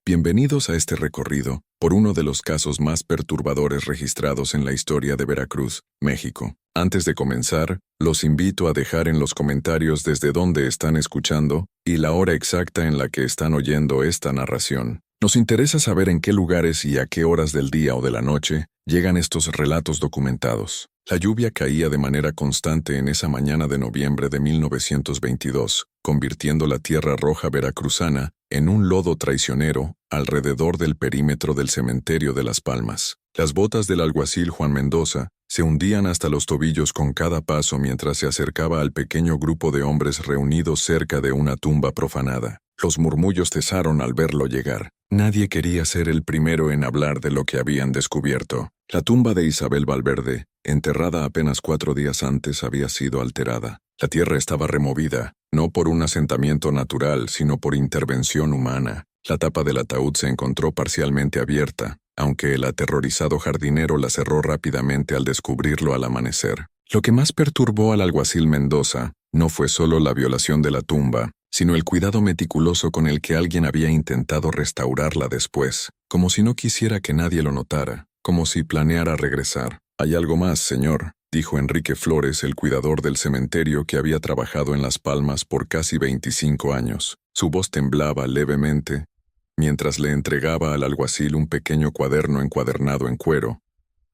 Bienvenidos a este recorrido por uno de los casos más perturbadores registrados en la historia de Veracruz, México. Antes de comenzar, los invito a dejar en los comentarios desde dónde están escuchando y la hora exacta en la que están oyendo esta narración. Nos interesa saber en qué lugares y a qué horas del día o de la noche llegan estos relatos documentados. La lluvia caía de manera constante en esa mañana de noviembre de 1922, convirtiendo la tierra roja veracruzana en un lodo traicionero alrededor del perímetro del cementerio de Las Palmas. Las botas del alguacil Juan Mendoza se hundían hasta los tobillos con cada paso mientras se acercaba al pequeño grupo de hombres reunidos cerca de una tumba profanada. Los murmullos cesaron al verlo llegar. Nadie quería ser el primero en hablar de lo que habían descubierto. La tumba de Isabel Valverde, enterrada apenas 4 días antes, había sido alterada. La tierra estaba removida, no por un asentamiento natural, sino por intervención humana. La tapa del ataúd se encontró parcialmente abierta, aunque el aterrorizado jardinero la cerró rápidamente al descubrirlo al amanecer. Lo que más perturbó al alguacil Mendoza no fue solo la violación de la tumba, sino el cuidado meticuloso con el que alguien había intentado restaurarla después, como si no quisiera que nadie lo notara, como si planeara regresar. «Hay algo más, señor», dijo Enrique Flores, el cuidador del cementerio que había trabajado en Las Palmas por casi 25 años. Su voz temblaba levemente, mientras le entregaba al alguacil un pequeño cuaderno encuadernado en cuero,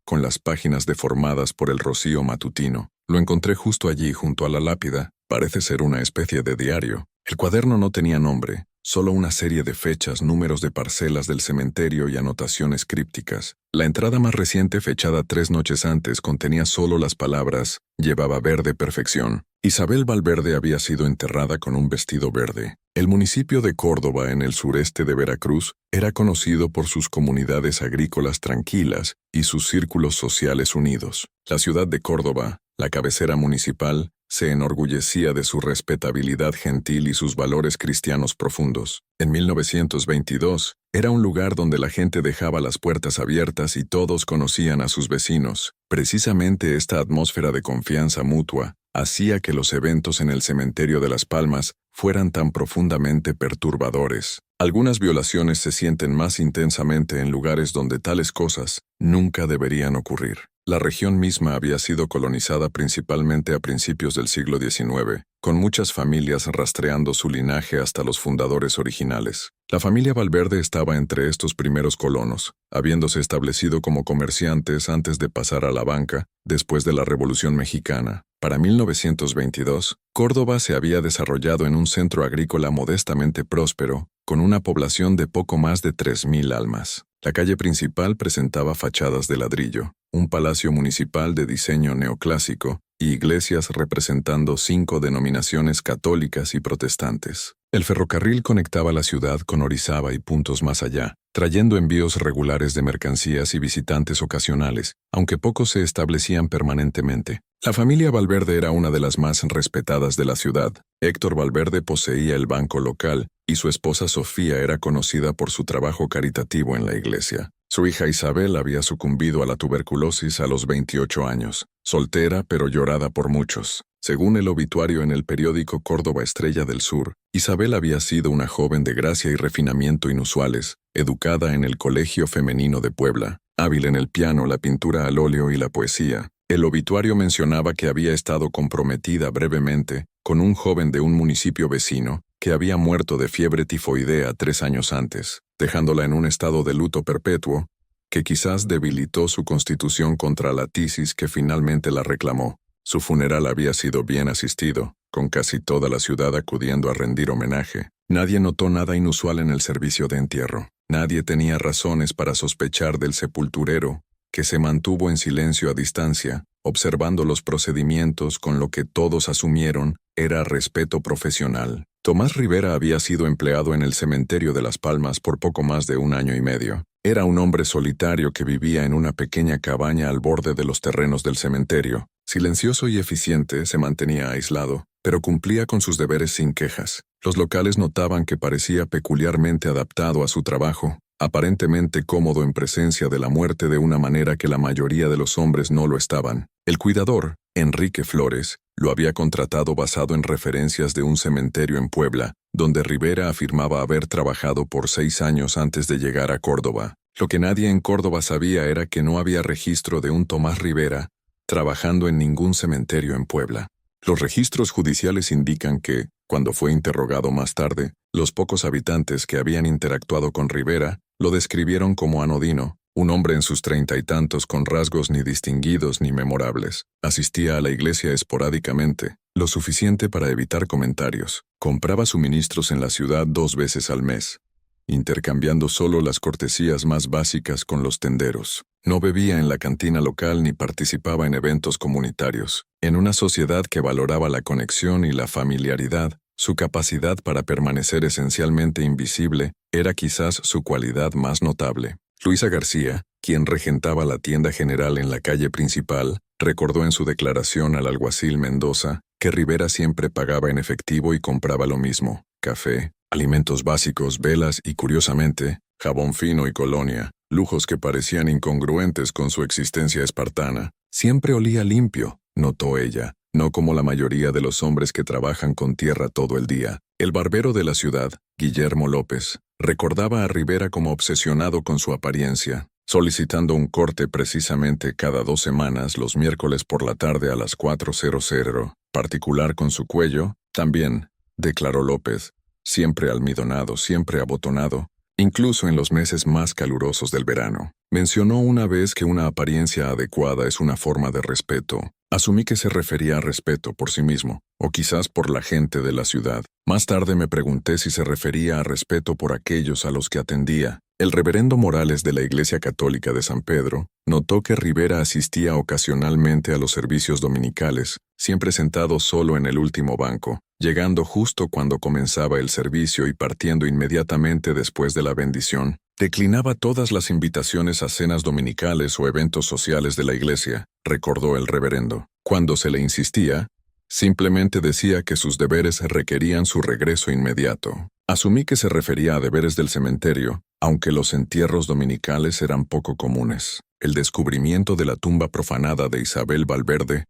con las páginas deformadas por el rocío matutino. Lo encontré justo allí, junto a la lápida. Parece ser una especie de diario. El cuaderno no tenía nombre, solo una serie de fechas, números de parcelas del cementerio y anotaciones crípticas. La entrada más reciente, fechada 3 noches antes, contenía solo las palabras «Llevaba verde perfección». Isabel Valverde había sido enterrada con un vestido verde. El municipio de Córdoba, en el sureste de Veracruz, era conocido por sus comunidades agrícolas tranquilas y sus círculos sociales unidos. La ciudad de Córdoba, la cabecera municipal, se enorgullecía de su respetabilidad gentil y sus valores cristianos profundos. En 1922, era un lugar donde la gente dejaba las puertas abiertas y todos conocían a sus vecinos. Precisamente esta atmósfera de confianza mutua hacía que los eventos en el cementerio de Las Palmas fueran tan profundamente perturbadores. Algunas violaciones se sienten más intensamente en lugares donde tales cosas nunca deberían ocurrir. La región misma había sido colonizada principalmente a principios del siglo XIX, con muchas familias rastreando su linaje hasta los fundadores originales. La familia Valverde estaba entre estos primeros colonos, habiéndose establecido como comerciantes antes de pasar a la banca, después de la Revolución Mexicana. Para 1922, Córdoba se había desarrollado en un centro agrícola modestamente próspero, con una población de poco más de 3,000 almas. La calle principal presentaba fachadas de ladrillo, un palacio municipal de diseño neoclásico y iglesias representando 5 denominaciones católicas y protestantes. El ferrocarril conectaba la ciudad con Orizaba y puntos más allá, trayendo envíos regulares de mercancías y visitantes ocasionales, aunque pocos se establecían permanentemente. La familia Valverde era una de las más respetadas de la ciudad. Héctor Valverde poseía el banco local y su esposa Sofía era conocida por su trabajo caritativo en la iglesia. Su hija Isabel había sucumbido a la tuberculosis a los 28 años, soltera pero llorada por muchos. Según el obituario en el periódico Córdoba Estrella del Sur, Isabel había sido una joven de gracia y refinamiento inusuales, educada en el Colegio Femenino de Puebla, hábil en el piano, la pintura al óleo y la poesía. El obituario mencionaba que había estado comprometida brevemente con un joven de un municipio vecino que había muerto de fiebre tifoidea 3 años antes, dejándola en un estado de luto perpetuo que quizás debilitó su constitución contra la tisis que finalmente la reclamó. Su funeral había sido bien asistido, con casi toda la ciudad acudiendo a rendir homenaje. Nadie notó nada inusual en el servicio de entierro. Nadie tenía razones para sospechar del sepulturero, que se mantuvo en silencio a distancia, observando los procedimientos con lo que todos asumieron era respeto profesional. Tomás Rivera había sido empleado en el cementerio de Las Palmas por poco más de 1 año y medio. Era un hombre solitario que vivía en una pequeña cabaña al borde de los terrenos del cementerio. Silencioso y eficiente, se mantenía aislado, pero cumplía con sus deberes sin quejas. Los locales notaban que parecía peculiarmente adaptado a su trabajo, aparentemente cómodo en presencia de la muerte de una manera que la mayoría de los hombres no lo estaban. El cuidador, Enrique Flores, Lo había contratado basado en referencias de un cementerio en Puebla, donde Rivera afirmaba haber trabajado por 6 años antes de llegar a Córdoba. Lo que nadie en Córdoba sabía era que no había registro de un Tomás Rivera trabajando en ningún cementerio en Puebla. Los registros judiciales indican que, cuando fue interrogado más tarde, los pocos habitantes que habían interactuado con Rivera lo describieron como anodino, un hombre en sus 30 y tantos con rasgos ni distinguidos ni memorables. Asistía a la iglesia esporádicamente, lo suficiente para evitar comentarios. Compraba suministros en la ciudad 2 veces al mes, intercambiando solo las cortesías más básicas con los tenderos. No bebía en la cantina local ni participaba en eventos comunitarios. En una sociedad que valoraba la conexión y la familiaridad, su capacidad para permanecer esencialmente invisible era quizás su cualidad más notable. Luisa García, quien regentaba la tienda general en la calle principal, recordó en su declaración al alguacil Mendoza que Rivera siempre pagaba en efectivo y compraba lo mismo: café, alimentos básicos, velas y, curiosamente, jabón fino y colonia, lujos que parecían incongruentes con su existencia espartana. Siempre olía limpio, notó ella, no como la mayoría de los hombres que trabajan con tierra todo el día. El barbero de la ciudad, Guillermo López, recordaba a Rivera como obsesionado con su apariencia, solicitando un corte precisamente cada 2 semanas los miércoles por la tarde a las 4:00, particular con su cuello, también, declaró López, siempre almidonado, siempre abotonado, incluso en los meses más calurosos del verano. Mencionó una vez que una apariencia adecuada es una forma de respeto. Asumí que se refería a respeto por sí mismo, o quizás por la gente de la ciudad. Más tarde me pregunté si se refería a respeto por aquellos a los que atendía. El reverendo Morales de la Iglesia Católica de San Pedro notó que Rivera asistía ocasionalmente a los servicios dominicales, siempre sentado solo en el último banco, llegando justo cuando comenzaba el servicio y partiendo inmediatamente después de la bendición. Declinaba todas las invitaciones a cenas dominicales o eventos sociales de la iglesia, recordó el reverendo. Cuando se le insistía, simplemente decía que sus deberes requerían su regreso inmediato. Asumí que se refería a deberes del cementerio, aunque los entierros dominicales eran poco comunes. El descubrimiento de la tumba profanada de Isabel Valverde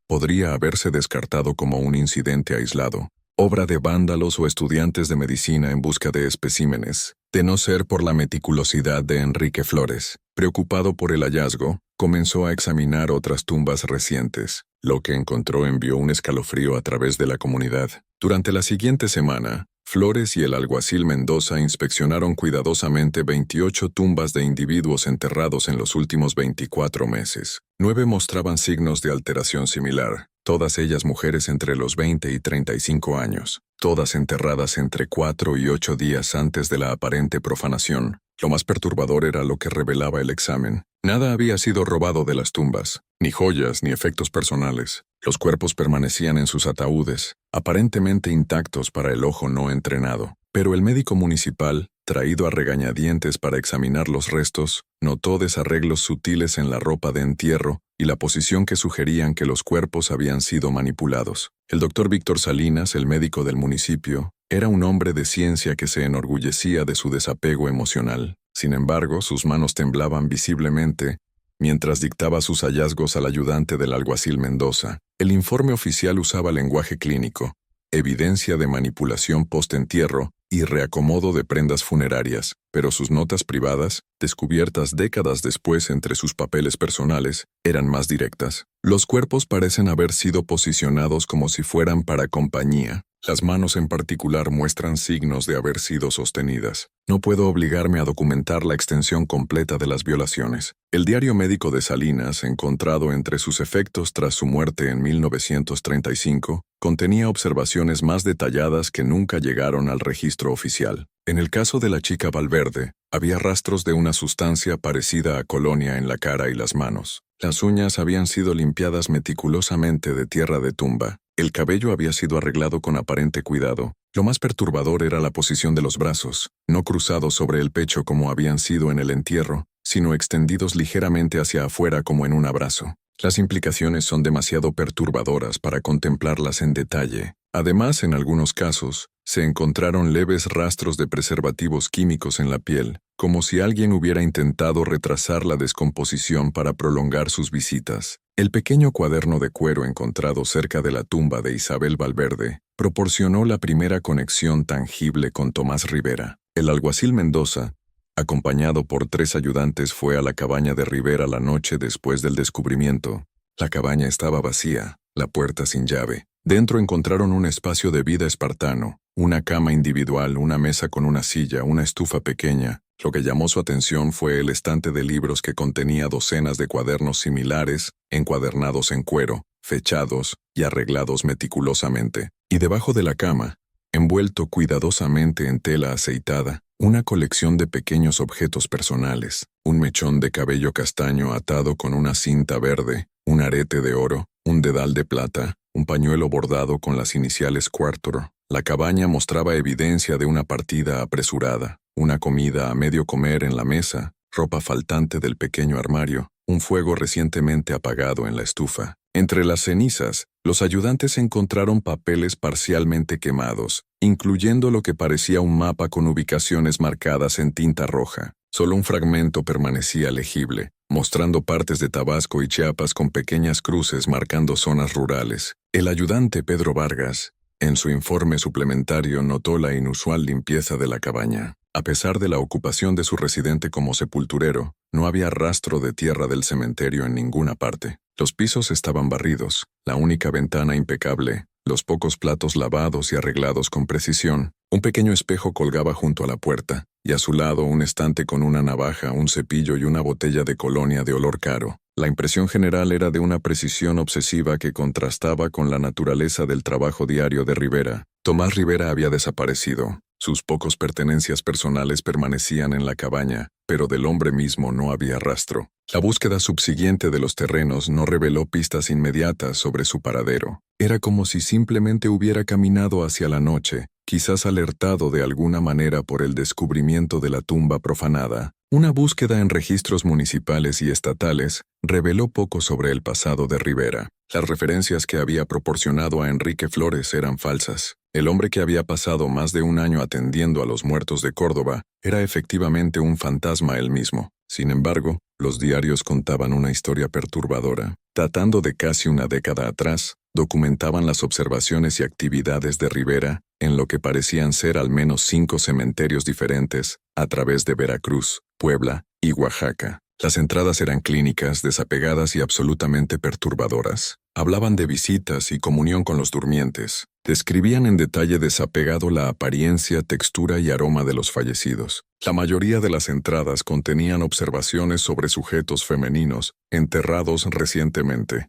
podría haberse descartado como un incidente aislado, obra de vándalos o estudiantes de medicina en busca de especímenes, de no ser por la meticulosidad de Enrique Flores. Preocupado por el hallazgo, comenzó a examinar otras tumbas recientes. Lo que encontró envió un escalofrío a través de la comunidad. Durante la siguiente semana, Flores y el alguacil Mendoza inspeccionaron cuidadosamente 28 tumbas de individuos enterrados en los últimos 24 meses. 9 mostraban signos de alteración similar, todas ellas mujeres entre los 20 y 35 años, todas enterradas entre 4 y 8 días antes de la aparente profanación. Lo más perturbador era lo que revelaba el examen. Nada había sido robado de las tumbas, ni joyas ni efectos personales. Los cuerpos permanecían en sus ataúdes, aparentemente intactos para el ojo no entrenado. Pero el médico municipal, traído a regañadientes para examinar los restos, notó desarreglos sutiles en la ropa de entierro y la posición que sugerían que los cuerpos habían sido manipulados. El doctor Víctor Salinas, el médico del municipio, era un hombre de ciencia que se enorgullecía de su desapego emocional. Sin embargo, sus manos temblaban visiblemente mientras dictaba sus hallazgos al ayudante del alguacil Mendoza. El informe oficial usaba lenguaje clínico, evidencia de manipulación post-entierro y reacomodo de prendas funerarias, pero sus notas privadas, descubiertas décadas después entre sus papeles personales, eran más directas. Los cuerpos parecen haber sido posicionados como si fueran para compañía. Las manos en particular muestran signos de haber sido sostenidas. No puedo obligarme a documentar la extensión completa de las violaciones. El diario médico de Salinas, encontrado entre sus efectos tras su muerte en 1935, contenía observaciones más detalladas que nunca llegaron al registro oficial. En el caso de la chica Valverde, había rastros de una sustancia parecida a colonia en la cara y las manos. Las uñas habían sido limpiadas meticulosamente de tierra de tumba. El cabello había sido arreglado con aparente cuidado. Lo más perturbador era la posición de los brazos, no cruzados sobre el pecho como habían sido en el entierro, sino extendidos ligeramente hacia afuera como en un abrazo. Las implicaciones son demasiado perturbadoras para contemplarlas en detalle. Además, en algunos casos, se encontraron leves rastros de preservativos químicos en la piel, como si alguien hubiera intentado retrasar la descomposición para prolongar sus visitas. El pequeño cuaderno de cuero encontrado cerca de la tumba de Isabel Valverde proporcionó la primera conexión tangible con Tomás Rivera. El alguacil Mendoza, acompañado por 3 ayudantes, fue a la cabaña de Rivera la noche después del descubrimiento. La cabaña estaba vacía, la puerta sin llave. Dentro encontraron un espacio de vida espartano, una cama individual, una mesa con una silla, una estufa pequeña. Lo que llamó su atención fue el estante de libros que contenía docenas de cuadernos similares, encuadernados en cuero, fechados y arreglados meticulosamente. Y debajo de la cama, envuelto cuidadosamente en tela aceitada, una colección de pequeños objetos personales, un mechón de cabello castaño atado con una cinta verde, un arete de oro, un dedal de plata, un pañuelo bordado con las iniciales Quartor. La cabaña mostraba evidencia de una partida apresurada, una comida a medio comer en la mesa, ropa faltante del pequeño armario, un fuego recientemente apagado en la estufa. Entre las cenizas, los ayudantes encontraron papeles parcialmente quemados, incluyendo lo que parecía un mapa con ubicaciones marcadas en tinta roja. Solo un fragmento permanecía legible, mostrando partes de Tabasco y Chiapas con pequeñas cruces marcando zonas rurales. El ayudante Pedro Vargas, en su informe suplementario, notó la inusual limpieza de la cabaña. A pesar de la ocupación de su residente como sepulturero, no había rastro de tierra del cementerio en ninguna parte. Los pisos estaban barridos, la única ventana impecable, los pocos platos lavados y arreglados con precisión. Un pequeño espejo colgaba junto a la puerta, y a su lado un estante con una navaja, un cepillo y una botella de colonia de olor caro. La impresión general era de una precisión obsesiva que contrastaba con la naturaleza del trabajo diario de Rivera. Tomás Rivera había desaparecido. Sus pocos pertenencias personales permanecían en la cabaña, pero del hombre mismo no había rastro. La búsqueda subsiguiente de los terrenos no reveló pistas inmediatas sobre su paradero. Era como si simplemente hubiera caminado hacia la noche, quizás alertado de alguna manera por el descubrimiento de la tumba profanada. Una búsqueda en registros municipales y estatales reveló poco sobre el pasado de Rivera. Las referencias que había proporcionado a Enrique Flores eran falsas. El hombre que había pasado más de un año atendiendo a los muertos de Córdoba era efectivamente un fantasma él mismo. Sin embargo, los diarios contaban una historia perturbadora. Datando de casi una década atrás, documentaban las observaciones y actividades de Rivera en lo que parecían ser al menos 5 cementerios diferentes a través de Veracruz, Puebla y Oaxaca. Las entradas eran clínicas, desapegadas y absolutamente perturbadoras. Hablaban de visitas y comunión con los durmientes. Describían en detalle desapegado la apariencia, textura y aroma de los fallecidos. La mayoría de las entradas contenían observaciones sobre sujetos femeninos enterrados recientemente,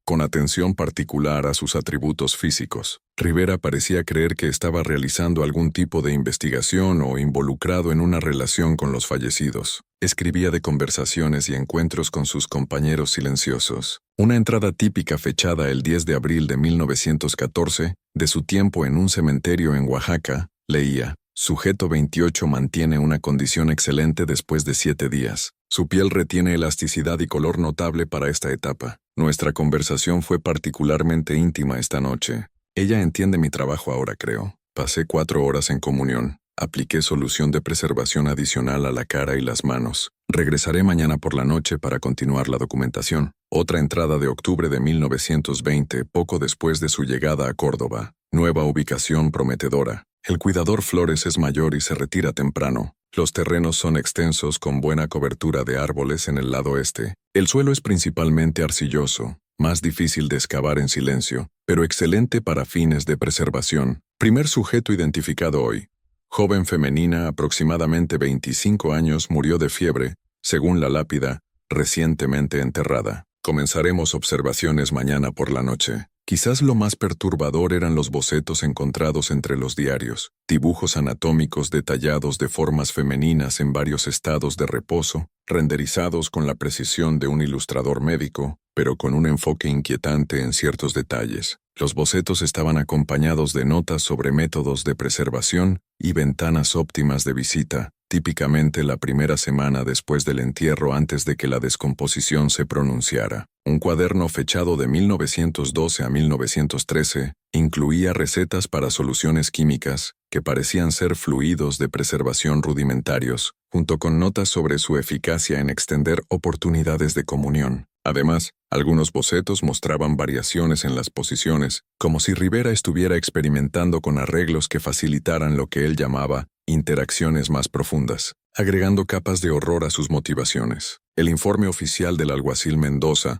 con atención particular a sus atributos físicos. Rivera parecía creer que estaba realizando algún tipo de investigación o involucrado en una relación con los fallecidos. Escribía de conversaciones y encuentros con sus compañeros silenciosos. Una entrada típica fechada el 10 de abril de 1914, de su tiempo en un cementerio en Oaxaca, leía: Sujeto 28 mantiene una condición excelente después de 7 días. Su piel retiene elasticidad y color notable para esta etapa. Nuestra conversación fue particularmente íntima esta noche. Ella entiende mi trabajo ahora, creo. Pasé 4 horas en comunión. Apliqué solución de preservación adicional a la cara y las manos. Regresaré mañana por la noche para continuar la documentación. Otra entrada de octubre de 1920, poco después de su llegada a Córdoba. Nueva ubicación prometedora. El cuidador Flores es mayor y se retira temprano. Los terrenos son extensos con buena cobertura de árboles en el lado este. El suelo es principalmente arcilloso, más difícil de excavar en silencio, pero excelente para fines de preservación. Primer sujeto identificado hoy. Joven femenina, aproximadamente 25 años, murió de fiebre, según la lápida, recientemente enterrada. Comenzaremos observaciones mañana por la noche. Quizás lo más perturbador eran los bocetos encontrados entre los diarios, dibujos anatómicos detallados de formas femeninas en varios estados de reposo, renderizados con la precisión de un ilustrador médico, pero con un enfoque inquietante en ciertos detalles. Los bocetos estaban acompañados de notas sobre métodos de preservación y ventanas óptimas de visita, típicamente la primera semana después del entierro antes de que la descomposición se pronunciara. Un cuaderno fechado de 1912 a 1913 incluía recetas para soluciones químicas que parecían ser fluidos de preservación rudimentarios, junto con notas sobre su eficacia en extender oportunidades de comunión. Además, algunos bocetos mostraban variaciones en las posiciones, como si Rivera estuviera experimentando con arreglos que facilitaran lo que él llamaba interacciones más profundas, agregando capas de horror a sus motivaciones. El informe oficial del alguacil Mendoza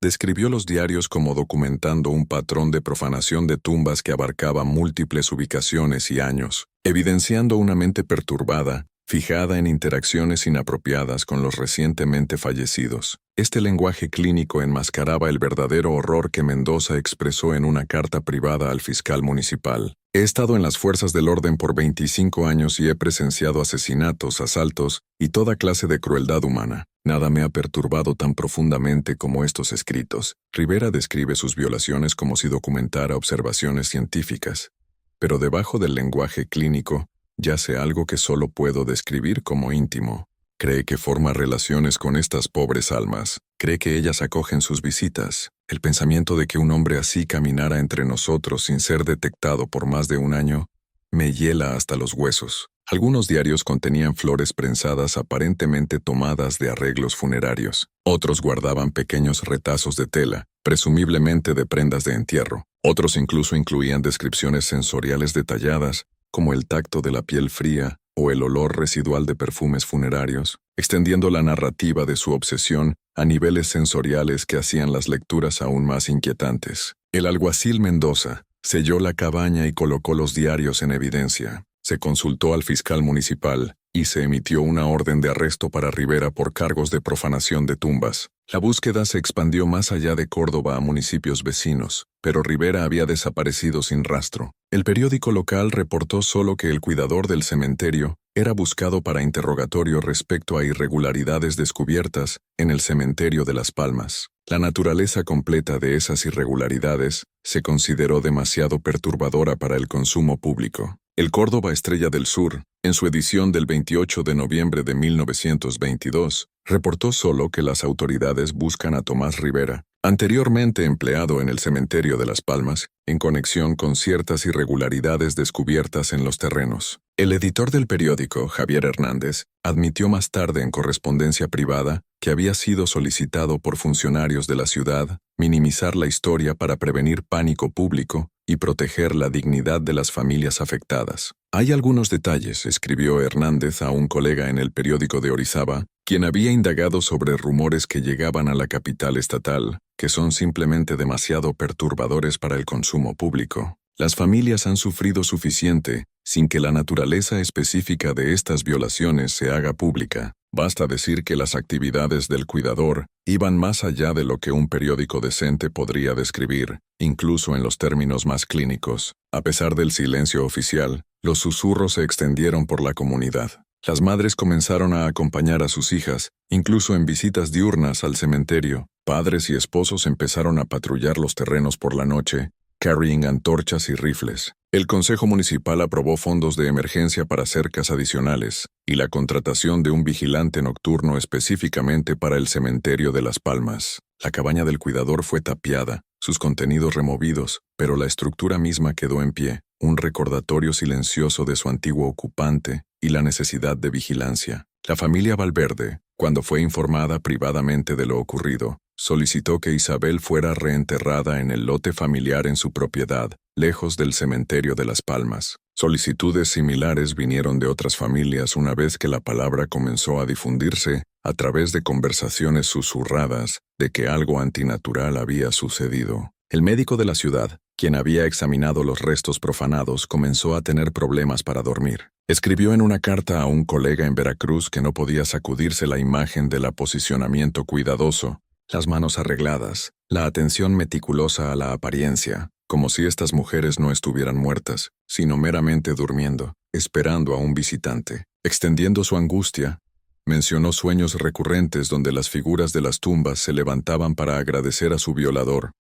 describió los diarios como documentando un patrón de profanación de tumbas que abarcaba múltiples ubicaciones y años, evidenciando una mente perturbada, fijada en interacciones inapropiadas con los recientemente fallecidos. Este lenguaje clínico enmascaraba el verdadero horror que Mendoza expresó en una carta privada al fiscal municipal. He estado en las fuerzas del orden por 25 años y he presenciado asesinatos, asaltos y toda clase de crueldad humana. Nada me ha perturbado tan profundamente como estos escritos. Rivera describe sus violaciones como si documentara observaciones científicas. Pero debajo del lenguaje clínico yace algo que solo puedo describir como íntimo. Cree que forma relaciones con estas pobres almas. Cree que ellas acogen sus visitas. El pensamiento de que un hombre así caminara entre nosotros sin ser detectado por más de un año me hiela hasta los huesos. Algunos diarios contenían flores prensadas aparentemente tomadas de arreglos funerarios. Otros guardaban pequeños retazos de tela, presumiblemente de prendas de entierro. Otros incluso incluían descripciones sensoriales detalladas, como el tacto de la piel fría o el olor residual de perfumes funerarios, extendiendo la narrativa de su obsesión a niveles sensoriales que hacían las lecturas aún más inquietantes. El alguacil Mendoza selló la cabaña y colocó los diarios en evidencia. Se consultó al fiscal municipal y se emitió una orden de arresto para Rivera por cargos de profanación de tumbas. La búsqueda se expandió más allá de Córdoba a municipios vecinos, pero Rivera había desaparecido sin rastro. El periódico local reportó solo que el cuidador del cementerio era buscado para interrogatorio respecto a irregularidades descubiertas en el cementerio de Las Palmas. La naturaleza completa de esas irregularidades se consideró demasiado perturbadora para el consumo público. El Córdoba Estrella del Sur, en su edición del 28 de noviembre de 1922, reportó solo que las autoridades buscan a Tomás Rivera, anteriormente empleado en el cementerio de Las Palmas, en conexión con ciertas irregularidades descubiertas en los terrenos. El editor del periódico, Javier Hernández, admitió más tarde en correspondencia privada que había sido solicitado por funcionarios de la ciudad minimizar la historia para prevenir pánico público y proteger la dignidad de las familias afectadas. Hay algunos detalles, escribió Hernández a un colega en el periódico de Orizaba, quien había indagado sobre rumores que llegaban a la capital estatal, que son simplemente demasiado perturbadores para el consumo público. Las familias han sufrido suficiente sin que la naturaleza específica de estas violaciones se haga pública. Basta decir que las actividades del cuidador iban más allá de lo que un periódico decente podría describir, incluso en los términos más clínicos. A pesar del silencio oficial, los susurros se extendieron por la comunidad. Las madres comenzaron a acompañar a sus hijas, incluso en visitas diurnas al cementerio. Padres y esposos empezaron a patrullar los terrenos por la noche, carrying antorchas y rifles. El Consejo Municipal aprobó fondos de emergencia para cercas adicionales y la contratación de un vigilante nocturno específicamente para el cementerio de Las Palmas. La cabaña del cuidador fue tapiada, sus contenidos removidos, pero la estructura misma quedó en pie, un recordatorio silencioso de su antiguo ocupante y la necesidad de vigilancia. La familia Valverde, cuando fue informada privadamente de lo ocurrido, solicitó que Isabel fuera reenterrada en el lote familiar en su propiedad, lejos del cementerio de Las Palmas. Solicitudes similares vinieron de otras familias una vez que la palabra comenzó a difundirse a través de conversaciones susurradas de que algo antinatural había sucedido. El médico de la ciudad, quien había examinado los restos profanados, comenzó a tener problemas para dormir. Escribió en una carta a un colega en Veracruz que no podía sacudirse la imagen del aposicionamiento cuidadoso, las manos arregladas, la atención meticulosa a la apariencia, como si estas mujeres no estuvieran muertas, sino meramente durmiendo, esperando a un visitante. Extendiendo su angustia, mencionó sueños recurrentes donde las figuras de las tumbas se levantaban para agradecer a su violador,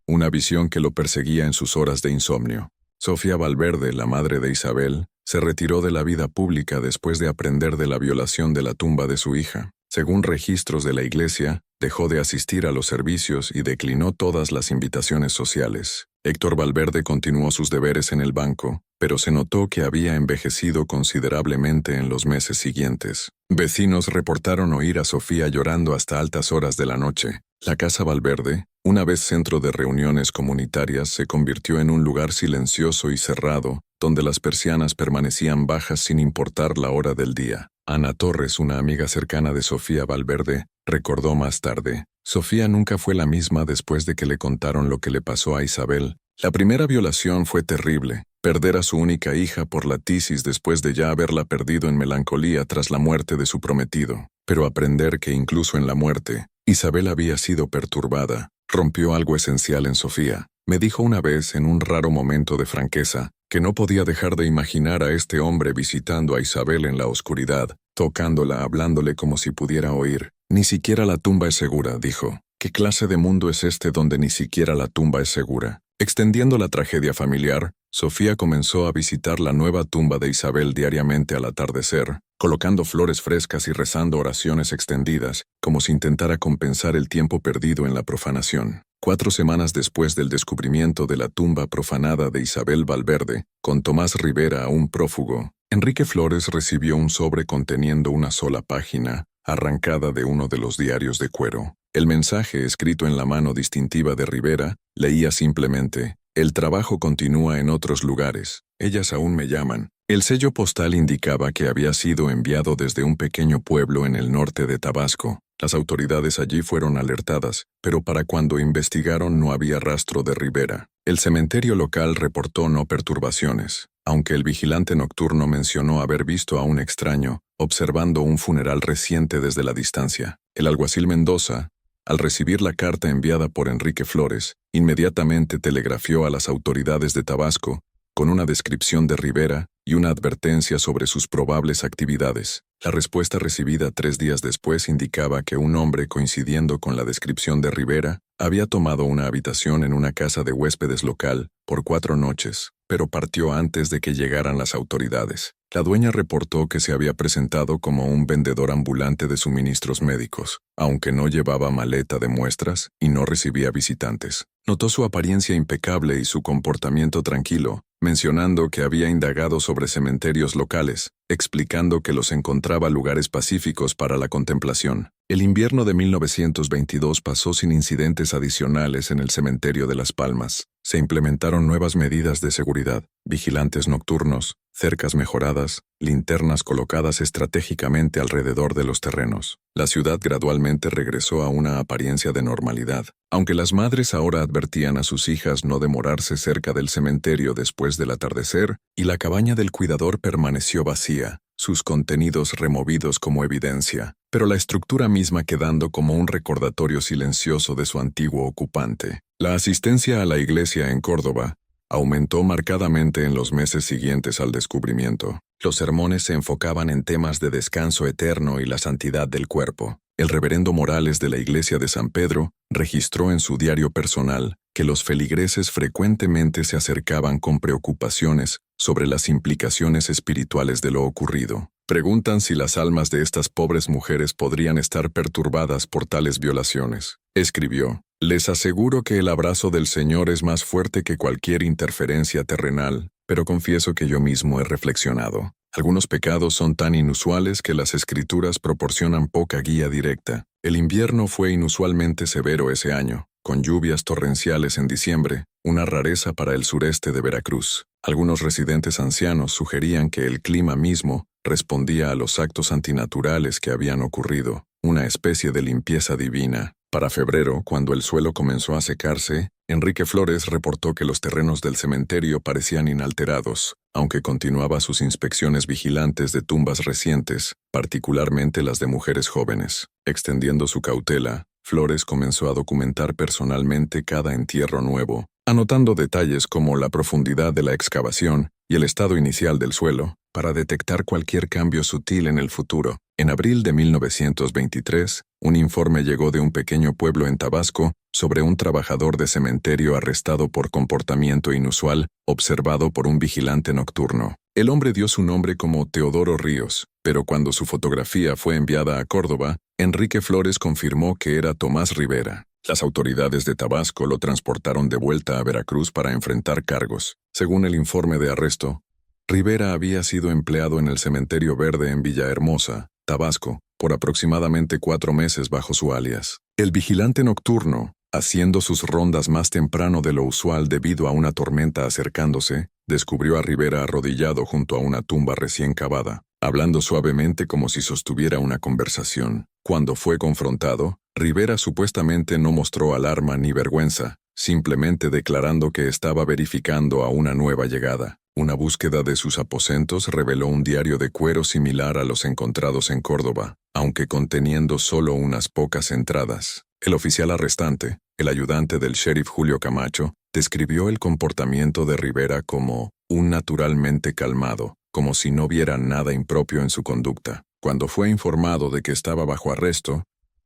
una visión que lo perseguía en sus horas de insomnio. Sofía Valverde, la madre de Isabel, se retiró de la vida pública después de aprender de la violación de la tumba de su hija. Según registros de la iglesia, dejó de asistir a los servicios y declinó todas las invitaciones sociales. Héctor Valverde continuó sus deberes en el banco, pero se notó que había envejecido considerablemente en los meses siguientes. Vecinos reportaron oír a Sofía llorando hasta altas horas de la noche. La Casa Valverde, una vez centro de reuniones comunitarias, se convirtió en un lugar silencioso y cerrado, donde las persianas permanecían bajas sin importar la hora del día. Ana Torres, una amiga cercana de Sofía Valverde, recordó más tarde: Sofía nunca fue la misma después de que le contaron lo que le pasó a Isabel. La primera violación fue terrible. Perder a su única hija por la tisis después de ya haberla perdido en melancolía tras la muerte de su prometido. Pero aprender que incluso en la muerte, Isabel había sido perturbada, rompió algo esencial en Sofía. Me dijo una vez, en un raro momento de franqueza, que no podía dejar de imaginar a este hombre visitando a Isabel en la oscuridad, tocándola, hablándole como si pudiera oír. Ni siquiera la tumba es segura, dijo. ¿Qué clase de mundo es este donde ni siquiera la tumba es segura? Extendiendo la tragedia familiar, Sofía comenzó a visitar la nueva tumba de Isabel diariamente al atardecer, colocando flores frescas y rezando oraciones extendidas, como si intentara compensar el tiempo perdido en la profanación. 4 semanas después del descubrimiento de la tumba profanada de Isabel Valverde, con Tomás Rivera aún prófugo, Enrique Flores recibió un sobre conteniendo una sola página, arrancada de uno de los diarios de cuero. El mensaje, escrito en la mano distintiva de Rivera, leía simplemente: el trabajo continúa en otros lugares. Ellas aún me llaman. El sello postal indicaba que había sido enviado desde un pequeño pueblo en el norte de Tabasco. Las autoridades allí fueron alertadas, pero para cuando investigaron no había rastro de Rivera. El cementerio local reportó no perturbaciones, aunque el vigilante nocturno mencionó haber visto a un extraño observando un funeral reciente desde la distancia. El alguacil Mendoza, al recibir la carta enviada por Enrique Flores, inmediatamente telegrafió a las autoridades de Tabasco con una descripción de Rivera y una advertencia sobre sus probables actividades. La respuesta recibida 3 días después indicaba que un hombre, coincidiendo con la descripción de Rivera, había tomado una habitación en una casa de huéspedes local por 4 noches, pero partió antes de que llegaran las autoridades. La dueña reportó que se había presentado como un vendedor ambulante de suministros médicos, aunque no llevaba maleta de muestras y no recibía visitantes. Notó su apariencia impecable y su comportamiento tranquilo, mencionando que había indagado sobre cementerios locales, explicando que los encontraba lugares pacíficos para la contemplación. El invierno de 1922 pasó sin incidentes adicionales en el cementerio de Las Palmas. Se implementaron nuevas medidas de seguridad: vigilantes nocturnos, cercas mejoradas, linternas colocadas estratégicamente alrededor de los terrenos. La ciudad gradualmente regresó a una apariencia de normalidad, aunque las madres ahora advertían a sus hijas no demorarse cerca del cementerio después del atardecer, y la cabaña del cuidador permaneció vacía, sus contenidos removidos como evidencia, pero la estructura misma quedando como un recordatorio silencioso de su antiguo ocupante. La asistencia a la iglesia en Córdoba aumentó marcadamente en los meses siguientes al descubrimiento. Los sermones se enfocaban en temas de descanso eterno y la santidad del cuerpo. El reverendo Morales de la iglesia de San Pedro registró en su diario personal que los feligreses frecuentemente se acercaban con preocupaciones sobre las implicaciones espirituales de lo ocurrido. Preguntan si las almas de estas pobres mujeres podrían estar perturbadas por tales violaciones. Escribió: les aseguro que el abrazo del Señor es más fuerte que cualquier interferencia terrenal, pero confieso que yo mismo he reflexionado. Algunos pecados son tan inusuales que las Escrituras proporcionan poca guía directa. El invierno fue inusualmente severo ese año, con lluvias torrenciales en diciembre, una rareza para el sureste de Veracruz. Algunos residentes ancianos sugerían que el clima mismo respondía a los actos antinaturales que habían ocurrido, una especie de limpieza divina. Para febrero, cuando el suelo comenzó a secarse, Enrique Flores reportó que los terrenos del cementerio parecían inalterados, aunque continuaba sus inspecciones vigilantes de tumbas recientes, particularmente las de mujeres jóvenes. Extendiendo su cautela, Flores comenzó a documentar personalmente cada entierro nuevo, anotando detalles como la profundidad de la excavación y el estado inicial del suelo, para detectar cualquier cambio sutil en el futuro. En abril de 1923, un informe llegó de un pequeño pueblo en Tabasco sobre un trabajador de cementerio arrestado por comportamiento inusual observado por un vigilante nocturno. El hombre dio su nombre como Teodoro Ríos, pero cuando su fotografía fue enviada a Córdoba, Enrique Flores confirmó que era Tomás Rivera. Las autoridades de Tabasco lo transportaron de vuelta a Veracruz para enfrentar cargos. Según el informe de arresto, Rivera había sido empleado en el Cementerio Verde en Villahermosa, Tabasco, por aproximadamente 4 meses bajo su alias. El vigilante nocturno, haciendo sus rondas más temprano de lo usual debido a una tormenta acercándose, descubrió a Rivera arrodillado junto a una tumba recién cavada, hablando suavemente como si sostuviera una conversación. Cuando fue confrontado, Rivera supuestamente no mostró alarma ni vergüenza, simplemente declarando que estaba verificando a una nueva llegada. Una búsqueda de sus aposentos reveló un diario de cuero similar a los encontrados en Córdoba, aunque conteniendo solo unas pocas entradas. El oficial arrestante, el ayudante del sheriff Julio Camacho, describió el comportamiento de Rivera como un naturalmente calmado, como si no viera nada impropio en su conducta. Cuando fue informado de que estaba bajo arresto,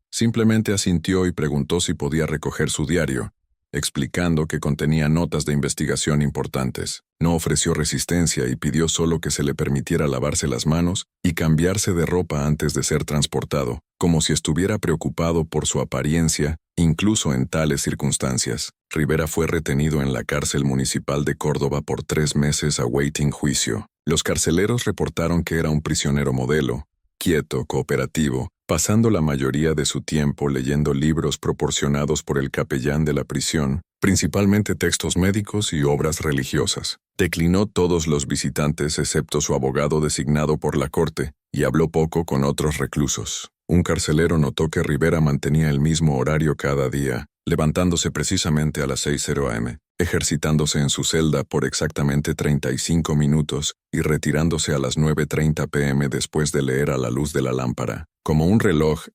simplemente asintió y preguntó si podía recoger su diario, explicando que contenía notas de investigación importantes. No ofreció resistencia y pidió solo que se le permitiera lavarse las manos y cambiarse de ropa antes de ser transportado, como si estuviera preocupado por su apariencia, incluso en tales circunstancias. Rivera fue retenido en la cárcel municipal de Córdoba por 3 meses awaiting juicio. Los carceleros reportaron que era un prisionero modelo, quieto, cooperativo, pasando la mayoría de su tiempo leyendo libros proporcionados por el capellán de la prisión, principalmente textos médicos y obras religiosas. Declinó todos los visitantes excepto su abogado designado por la corte, y habló poco con otros reclusos. Un carcelero notó que Rivera mantenía el mismo horario cada día, levantándose precisamente a las 6:00 am, ejercitándose en su celda por exactamente 35 minutos y retirándose a las 9:30 p.m. después de leer a la luz de la lámpara. Como un reloj,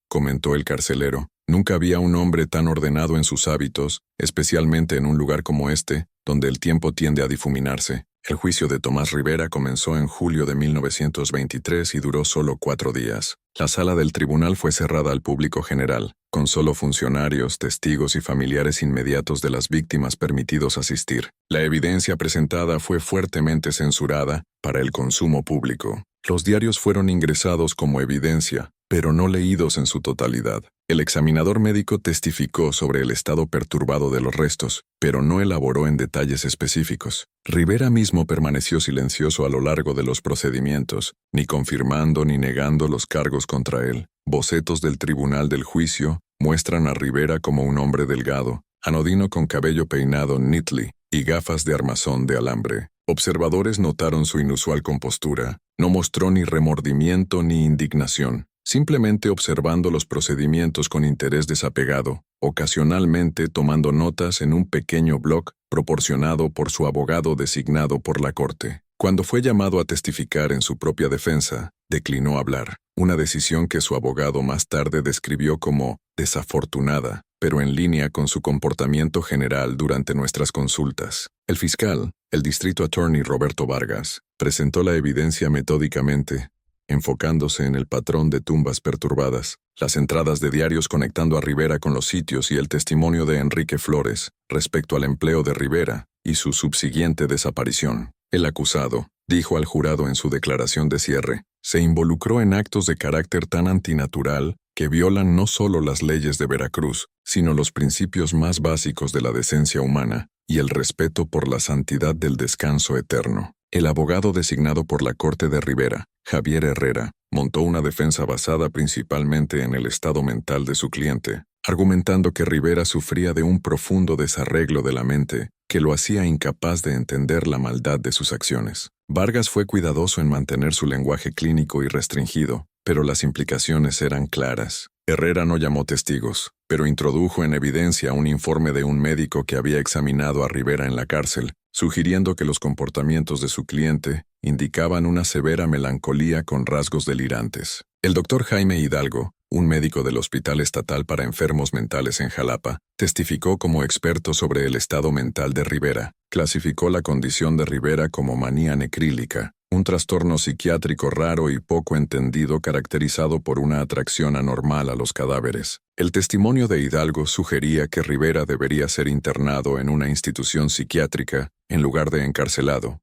comentó el carcelero, nunca había un hombre tan ordenado en sus hábitos, especialmente en un lugar como este, donde el tiempo tiende a difuminarse. El juicio de Tomás Rivera comenzó en julio de 1923 y duró solo 4 días. La sala del tribunal fue cerrada al público general, con solo funcionarios, testigos y familiares inmediatos de las víctimas permitidos asistir. La evidencia presentada fue fuertemente censurada para el consumo público. Los diarios fueron ingresados como evidencia, pero no leídos en su totalidad. El examinador médico testificó sobre el estado perturbado de los restos, pero no elaboró en detalles específicos. Rivera mismo permaneció silencioso a lo largo de los procedimientos, ni confirmando ni negando los cargos contra él. Bocetos del tribunal del juicio muestran a Rivera como un hombre delgado, anodino con cabello peinado neatly y gafas de armazón de alambre. Observadores notaron su inusual compostura. No mostró ni remordimiento ni indignación, simplemente observando los procedimientos con interés desapegado, ocasionalmente tomando notas en un pequeño bloc proporcionado por su abogado designado por la corte. Cuando fue llamado a testificar en su propia defensa, declinó hablar, una decisión que su abogado más tarde describió como desafortunada, pero en línea con su comportamiento general durante nuestras consultas. El fiscal, el District Attorney Roberto Vargas, presentó la evidencia metódicamente, enfocándose en el patrón de tumbas perturbadas, las entradas de diarios conectando a Rivera con los sitios y el testimonio de Enrique Flores respecto al empleo de Rivera y su subsiguiente desaparición. El acusado, dijo al jurado en su declaración de cierre, se involucró en actos de carácter tan antinatural que violan no solo las leyes de Veracruz, sino los principios más básicos de la decencia humana y el respeto por la santidad del descanso eterno. El abogado designado por la corte de Rivera, Javier Herrera, montó una defensa basada principalmente en el estado mental de su cliente, argumentando que Rivera sufría de un profundo desarreglo de la mente que lo hacía incapaz de entender la maldad de sus acciones. Vargas fue cuidadoso en mantener su lenguaje clínico y restringido, pero las implicaciones eran claras. Herrera no llamó testigos, pero introdujo en evidencia un informe de un médico que había examinado a Rivera en la cárcel, sugiriendo que los comportamientos de su cliente indicaban una severa melancolía con rasgos delirantes. El doctor Jaime Hidalgo, un médico del Hospital Estatal para Enfermos Mentales en Jalapa, testificó como experto sobre el estado mental de Rivera. Clasificó la condición de Rivera como manía necrílica, un trastorno psiquiátrico raro y poco entendido caracterizado por una atracción anormal a los cadáveres. El testimonio de Hidalgo sugería que Rivera debería ser internado en una institución psiquiátrica en lugar de encarcelado,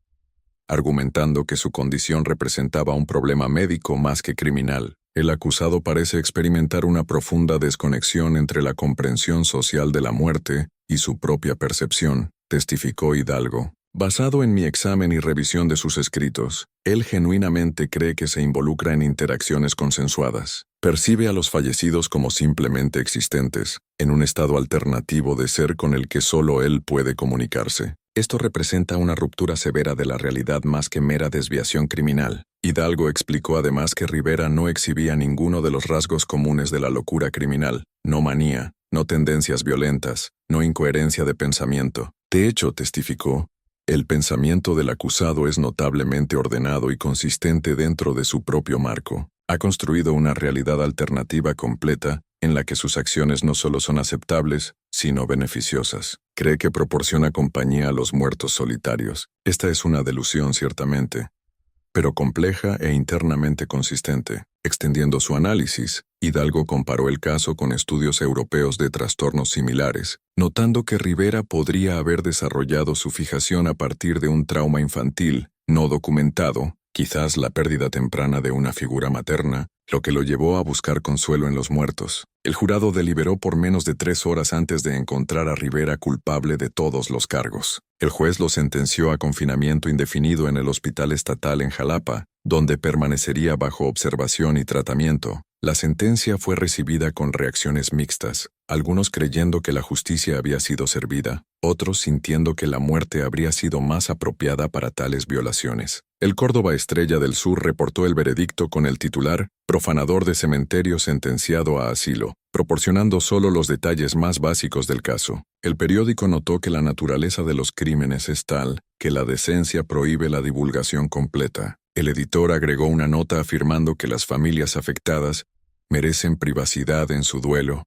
argumentando que su condición representaba un problema médico más que criminal. El acusado parece experimentar una profunda desconexión entre la comprensión social de la muerte y su propia percepción, testificó Hidalgo. Basado en mi examen y revisión de sus escritos, él genuinamente cree que se involucra en interacciones consensuadas. Percibe a los fallecidos como simplemente existentes, en un estado alternativo de ser con el que solo él puede comunicarse. Esto representa una ruptura severa de la realidad más que mera desviación criminal. Hidalgo explicó además que Rivera no exhibía ninguno de los rasgos comunes de la locura criminal, no manía, no tendencias violentas, no incoherencia de pensamiento. De hecho, testificó, el pensamiento del acusado es notablemente ordenado y consistente dentro de su propio marco. Ha construido una realidad alternativa completa en la que sus acciones no solo son aceptables, sino beneficiosas. Cree que proporciona compañía a los muertos solitarios. Esta es una delusión, ciertamente, pero compleja e internamente consistente. Extendiendo su análisis, Hidalgo comparó el caso con estudios europeos de trastornos similares, notando que Rivera podría haber desarrollado su fijación a partir de un trauma infantil, no documentado, quizás la pérdida temprana de una figura materna, lo que lo llevó a buscar consuelo en los muertos. El jurado deliberó por menos de 3 horas antes de encontrar a Rivera culpable de todos los cargos. El juez lo sentenció a confinamiento indefinido en el Hospital Estatal en Jalapa, donde permanecería bajo observación y tratamiento. La sentencia fue recibida con reacciones mixtas, algunos creyendo que la justicia había sido servida, otros sintiendo que la muerte habría sido más apropiada para tales violaciones. El Córdoba Estrella del Sur reportó el veredicto con el titular «Profanador de cementerio sentenciado a asilo», proporcionando solo los detalles más básicos del caso. El periódico notó que la naturaleza de los crímenes es tal que la decencia prohíbe la divulgación completa. El editor agregó una nota afirmando que las familias afectadas merecen privacidad en su duelo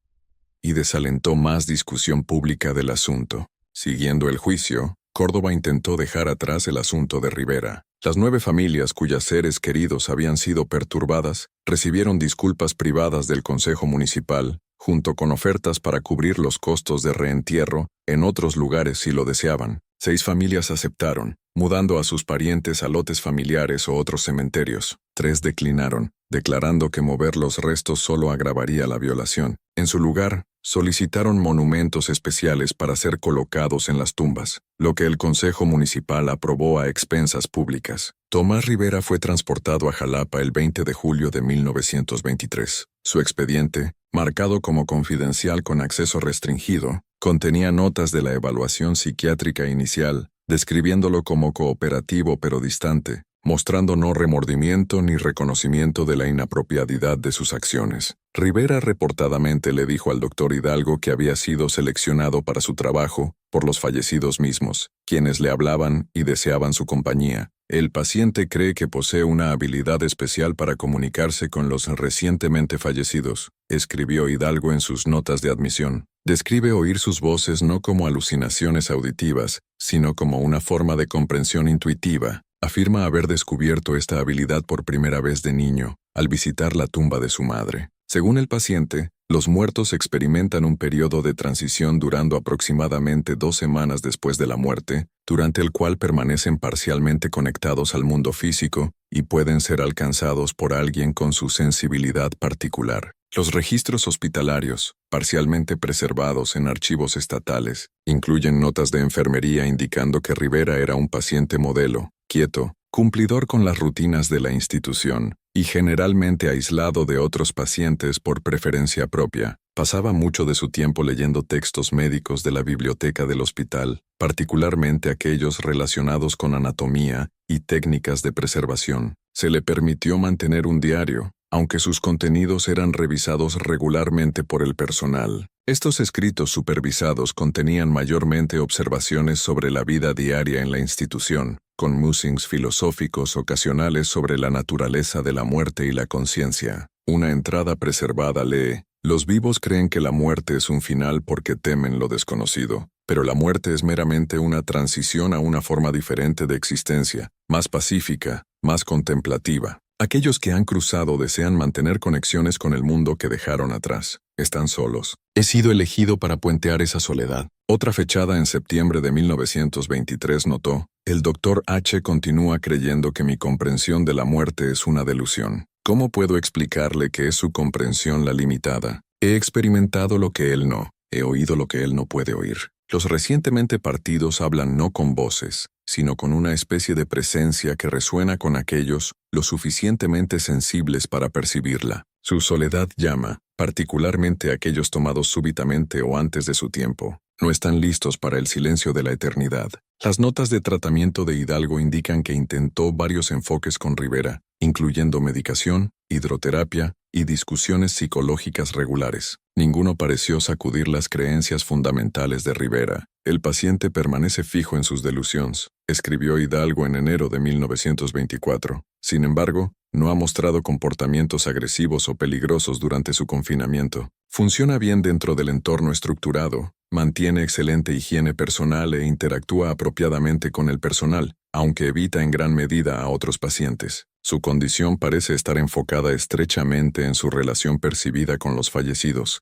y desalentó más discusión pública del asunto. Siguiendo el juicio, Córdoba intentó dejar atrás el asunto de Rivera. Las 9 familias cuyos seres queridos habían sido perturbadas recibieron disculpas privadas del Consejo Municipal, junto con ofertas para cubrir los costos de reentierro en otros lugares si lo deseaban. 6 familias aceptaron, mudando a sus parientes a lotes familiares o otros cementerios. 3 declinaron, declarando que mover los restos solo agravaría la violación. En su lugar, solicitaron monumentos especiales para ser colocados en las tumbas, lo que el Consejo Municipal aprobó a expensas públicas. Tomás Rivera fue transportado a Jalapa el 20 de julio de 1923. Su expediente, marcado como confidencial con acceso restringido, contenía notas de la evaluación psiquiátrica inicial, describiéndolo como cooperativo pero distante, mostrando no remordimiento ni reconocimiento de la inapropiadidad de sus acciones. Rivera reportadamente le dijo al doctor Hidalgo que había sido seleccionado para su trabajo por los fallecidos mismos, quienes le hablaban y deseaban su compañía. El paciente cree que posee una habilidad especial para comunicarse con los recientemente fallecidos, escribió Hidalgo en sus notas de admisión. Describe oír sus voces no como alucinaciones auditivas, sino como una forma de comprensión intuitiva. Afirma haber descubierto esta habilidad por primera vez de niño, al visitar la tumba de su madre. Según el paciente, los muertos experimentan un periodo de transición durando aproximadamente 2 semanas después de la muerte, durante el cual permanecen parcialmente conectados al mundo físico y pueden ser alcanzados por alguien con su sensibilidad particular. Los registros hospitalarios, parcialmente preservados en archivos estatales, incluyen notas de enfermería indicando que Rivera era un paciente modelo, quieto, cumplidor con las rutinas de la institución, y generalmente aislado de otros pacientes por preferencia propia. Pasaba mucho de su tiempo leyendo textos médicos de la biblioteca del hospital, particularmente aquellos relacionados con anatomía y técnicas de preservación. Se le permitió mantener un diario, aunque sus contenidos eran revisados regularmente por el personal. Estos escritos supervisados contenían mayormente observaciones sobre la vida diaria en la institución, con musings filosóficos ocasionales sobre la naturaleza de la muerte y la conciencia. Una entrada preservada lee: los vivos creen que la muerte es un final porque temen lo desconocido, pero la muerte es meramente una transición a una forma diferente de existencia, más pacífica, más contemplativa. Aquellos que han cruzado desean mantener conexiones con el mundo que dejaron atrás. Están solos. He sido elegido para puentear esa soledad. Otra fechada en septiembre de 1923 notó: el Dr. H. continúa creyendo que mi comprensión de la muerte es una delusión. ¿Cómo puedo explicarle que es su comprensión la limitada? He experimentado lo que él no. He oído lo que él no puede oír. Los recientemente partidos hablan no con voces, sino con una especie de presencia que resuena con aquellos lo suficientemente sensibles para percibirla. Su soledad llama, particularmente a aquellos tomados súbitamente o antes de su tiempo. No están listos para el silencio de la eternidad. Las notas de tratamiento de Hidalgo indican que intentó varios enfoques con Rivera, incluyendo medicación, hidroterapia y discusiones psicológicas regulares. Ninguno pareció sacudir las creencias fundamentales de Rivera. El paciente permanece fijo en sus delusiones, escribió Hidalgo en enero de 1924. Sin embargo, no ha mostrado comportamientos agresivos o peligrosos durante su confinamiento. Funciona bien dentro del entorno estructurado, mantiene excelente higiene personal e interactúa apropiadamente con el personal, aunque evita en gran medida a otros pacientes. Su condición parece estar enfocada estrechamente en su relación percibida con los fallecidos,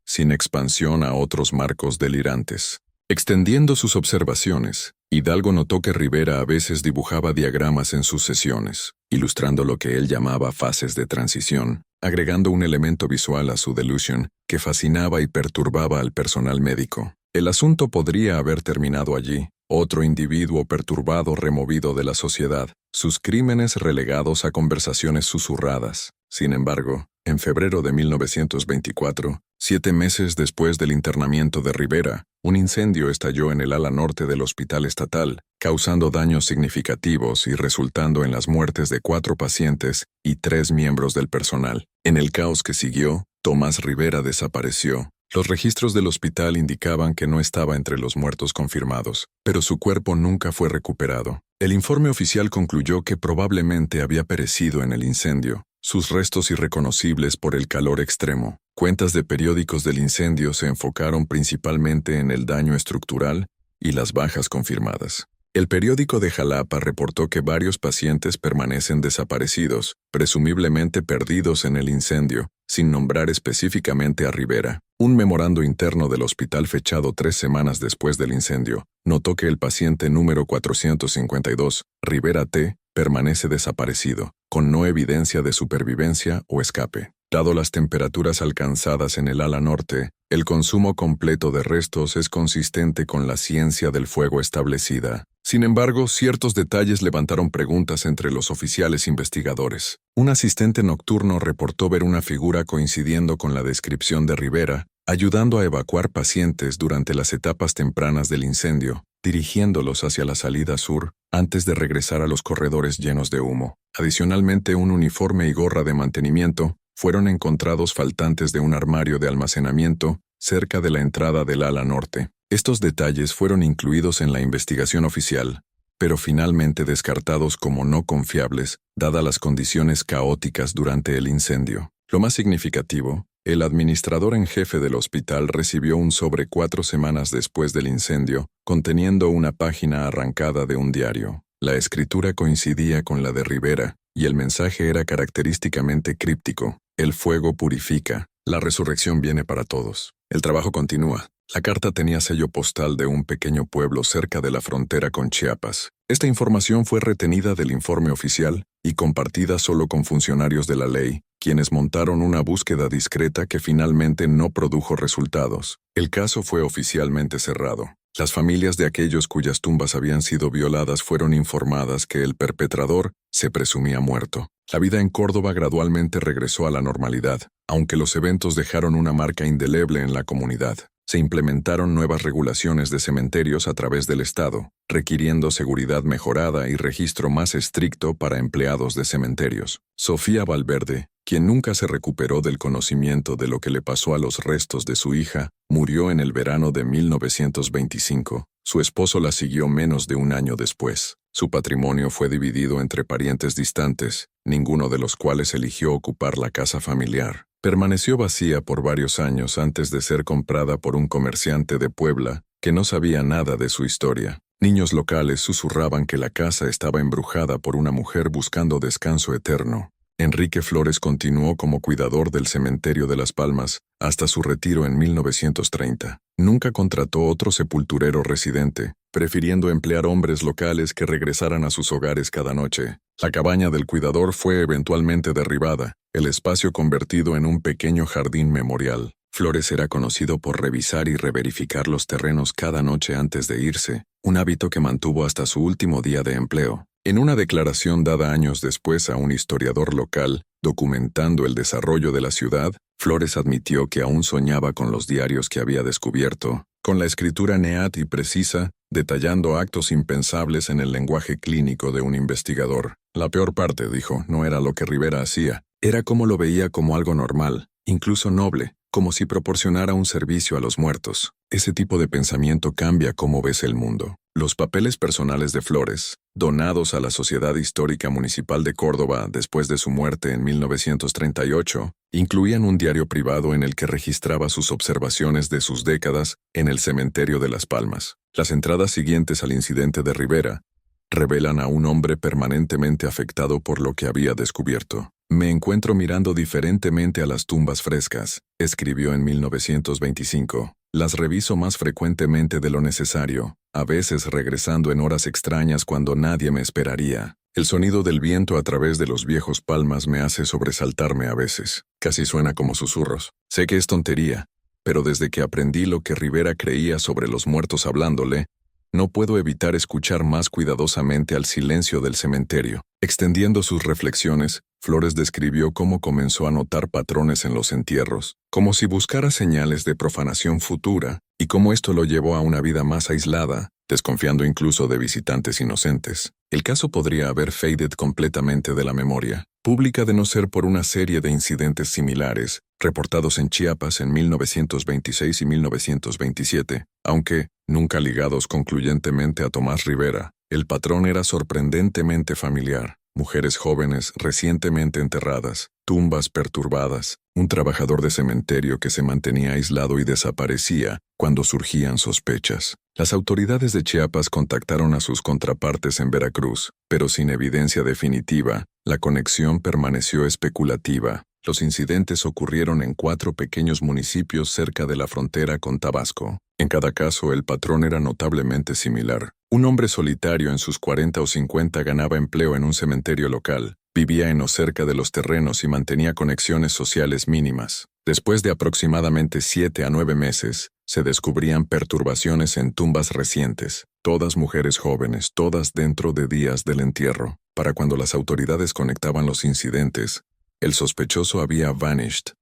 sin expansión a otros marcos delirantes. Extendiendo sus observaciones, Hidalgo notó que Rivera a veces dibujaba diagramas en sus sesiones, ilustrando lo que él llamaba fases de transición, agregando un elemento visual a su delusión que fascinaba y perturbaba al personal médico. El asunto podría haber terminado allí, otro individuo perturbado removido de la sociedad, sus crímenes relegados a conversaciones susurradas. Sin embargo, en febrero de 1924, 7 meses después del internamiento de Rivera, un incendio estalló en el ala norte del hospital estatal, causando daños significativos y resultando en las muertes de 4 pacientes y 3 miembros del personal. En el caos que siguió, Tomás Rivera desapareció. Los registros del hospital indicaban que no estaba entre los muertos confirmados, pero su cuerpo nunca fue recuperado. El informe oficial concluyó que probablemente había perecido en el incendio, sus restos irreconocibles por el calor extremo. Cuentas de periódicos del incendio se enfocaron principalmente en el daño estructural y las bajas confirmadas. El periódico de Jalapa reportó que varios pacientes permanecen desaparecidos, presumiblemente perdidos en el incendio, sin nombrar específicamente a Rivera. Un memorando interno del hospital fechado 3 semanas después del incendio notó que el paciente número 452, Rivera T., permanece desaparecido, con no evidencia de supervivencia o escape. Dado las temperaturas alcanzadas en el ala norte, el consumo completo de restos es consistente con la ciencia del fuego establecida. Sin embargo, ciertos detalles levantaron preguntas entre los oficiales investigadores. Un asistente nocturno reportó ver una figura coincidiendo con la descripción de Rivera, ayudando a evacuar pacientes durante las etapas tempranas del incendio, dirigiéndolos hacia la salida sur, antes de regresar a los corredores llenos de humo. Adicionalmente, un uniforme y gorra de mantenimiento fueron encontrados faltantes de un armario de almacenamiento cerca de la entrada del ala norte. Estos detalles fueron incluidos en la investigación oficial, pero finalmente descartados como no confiables, dadas las condiciones caóticas durante el incendio. Lo más significativo, el administrador en jefe del hospital recibió un sobre 4 semanas después del incendio, conteniendo una página arrancada de un diario. La escritura coincidía con la de Rivera, y el mensaje era característicamente críptico. El fuego purifica, la resurrección viene para todos. El trabajo continúa. La carta tenía sello postal de un pequeño pueblo cerca de la frontera con Chiapas. Esta información fue retenida del informe oficial y compartida solo con funcionarios de la ley, quienes montaron una búsqueda discreta que finalmente no produjo resultados. El caso fue oficialmente cerrado. Las familias de aquellos cuyas tumbas habían sido violadas fueron informadas que el perpetrador se presumía muerto. La vida en Córdoba gradualmente regresó a la normalidad, aunque los eventos dejaron una marca indeleble en la comunidad. Se implementaron nuevas regulaciones de cementerios a través del Estado, requiriendo seguridad mejorada y registro más estricto para empleados de cementerios. Sofía Valverde, quien nunca se recuperó del conocimiento de lo que le pasó a los restos de su hija, murió en el verano de 1925. Su esposo la siguió menos de un año después. Su patrimonio fue dividido entre parientes distantes, ninguno de los cuales eligió ocupar la casa familiar. Permaneció vacía por varios años antes de ser comprada por un comerciante de Puebla que no sabía nada de su historia. Niños locales susurraban que la casa estaba embrujada por una mujer buscando descanso eterno. Enrique Flores continuó como cuidador del cementerio de Las Palmas hasta su retiro en 1930. Nunca contrató otro sepulturero residente, prefiriendo emplear hombres locales que regresaran a sus hogares cada noche. La cabaña del cuidador fue eventualmente derribada, el espacio convertido en un pequeño jardín memorial. Flores era conocido por revisar y reverificar los terrenos cada noche antes de irse, un hábito que mantuvo hasta su último día de empleo. En una declaración dada años después a un historiador local, documentando el desarrollo de la ciudad, Flores admitió que aún soñaba con los diarios que había descubierto, con la escritura neat y precisa, detallando actos impensables en el lenguaje clínico de un investigador. La peor parte, dijo, no era lo que Rivera hacía, era cómo lo veía como algo normal, incluso noble, como si proporcionara un servicio a los muertos. Ese tipo de pensamiento cambia cómo ves el mundo. Los papeles personales de Flores, donados a la Sociedad Histórica Municipal de Córdoba después de su muerte en 1938, incluían un diario privado en el que registraba sus observaciones de sus décadas en el cementerio de Las Palmas. Las entradas siguientes al incidente de Rivera revelan a un hombre permanentemente afectado por lo que había descubierto. Me encuentro mirando diferentemente a las tumbas frescas, escribió en 1925. Las reviso más frecuentemente de lo necesario, a veces regresando en horas extrañas cuando nadie me esperaría. El sonido del viento a través de los viejos palmas me hace sobresaltarme a veces. Casi suena como susurros. Sé que es tontería, pero desde que aprendí lo que Rivera creía sobre los muertos hablándole, no puedo evitar escuchar más cuidadosamente al silencio del cementerio. Extendiendo sus reflexiones, Flores describió cómo comenzó a notar patrones en los entierros, como si buscara señales de profanación futura, y cómo esto lo llevó a una vida más aislada, desconfiando incluso de visitantes inocentes. El caso podría haber faded completamente de la memoria pública de no ser por una serie de incidentes similares, reportados en Chiapas en 1926 y 1927, aunque, nunca ligados concluyentemente a Tomás Rivera. El patrón era sorprendentemente familiar. Mujeres jóvenes recientemente enterradas, tumbas perturbadas, un trabajador de cementerio que se mantenía aislado y desaparecía cuando surgían sospechas. Las autoridades de Chiapas contactaron a sus contrapartes en Veracruz, pero sin evidencia definitiva, la conexión permaneció especulativa. Los incidentes ocurrieron en 4 pequeños municipios cerca de la frontera con Tabasco. En cada caso, el patrón era notablemente similar. Un hombre solitario en sus 40 o 50 ganaba empleo en un cementerio local, vivía en o cerca de los terrenos y mantenía conexiones sociales mínimas. Después de aproximadamente 7 a 9 meses, se descubrían perturbaciones en tumbas recientes, todas mujeres jóvenes, todas dentro de días del entierro. Para cuando las autoridades conectaban los incidentes, el sospechoso había vanished,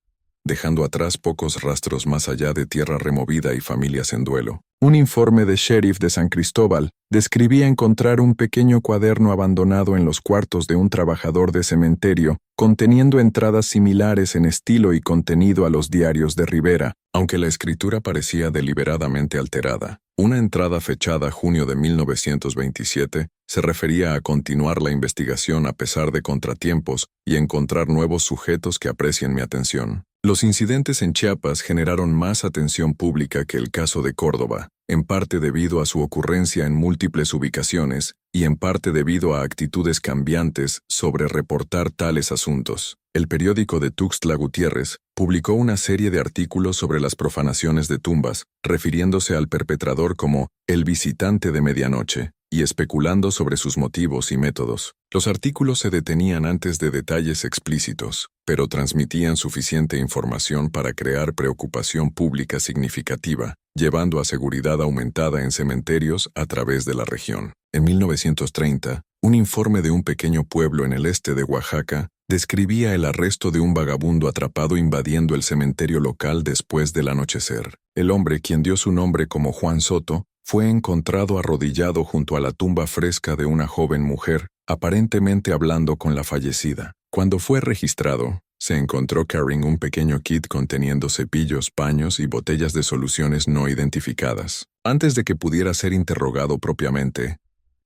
dejando atrás pocos rastros más allá de tierra removida y familias en duelo. Un informe de sheriff de San Cristóbal describía encontrar un pequeño cuaderno abandonado en los cuartos de un trabajador de cementerio, conteniendo entradas similares en estilo y contenido a los diarios de Rivera, aunque la escritura parecía deliberadamente alterada. Una entrada fechada junio de 1927 se refería a continuar la investigación a pesar de contratiempos y encontrar nuevos sujetos que aprecien mi atención. Los incidentes en Chiapas generaron más atención pública que el caso de Córdoba, en parte debido a su ocurrencia en múltiples ubicaciones y en parte debido a actitudes cambiantes sobre reportar tales asuntos. El periódico de Tuxtla Gutiérrez publicó una serie de artículos sobre las profanaciones de tumbas, refiriéndose al perpetrador como el visitante de medianoche, y especulando sobre sus motivos y métodos. Los artículos se detenían antes de detalles explícitos, pero transmitían suficiente información para crear preocupación pública significativa, llevando a seguridad aumentada en cementerios a través de la región. En 1930, un informe de un pequeño pueblo en el este de Oaxaca describía el arresto de un vagabundo atrapado invadiendo el cementerio local después del anochecer. El hombre, quien dio su nombre como Juan Soto, fue encontrado arrodillado junto a la tumba fresca de una joven mujer, aparentemente hablando con la fallecida. Cuando fue registrado, se encontró carrying un pequeño kit conteniendo cepillos, paños y botellas de soluciones no identificadas. Antes de que pudiera ser interrogado propiamente,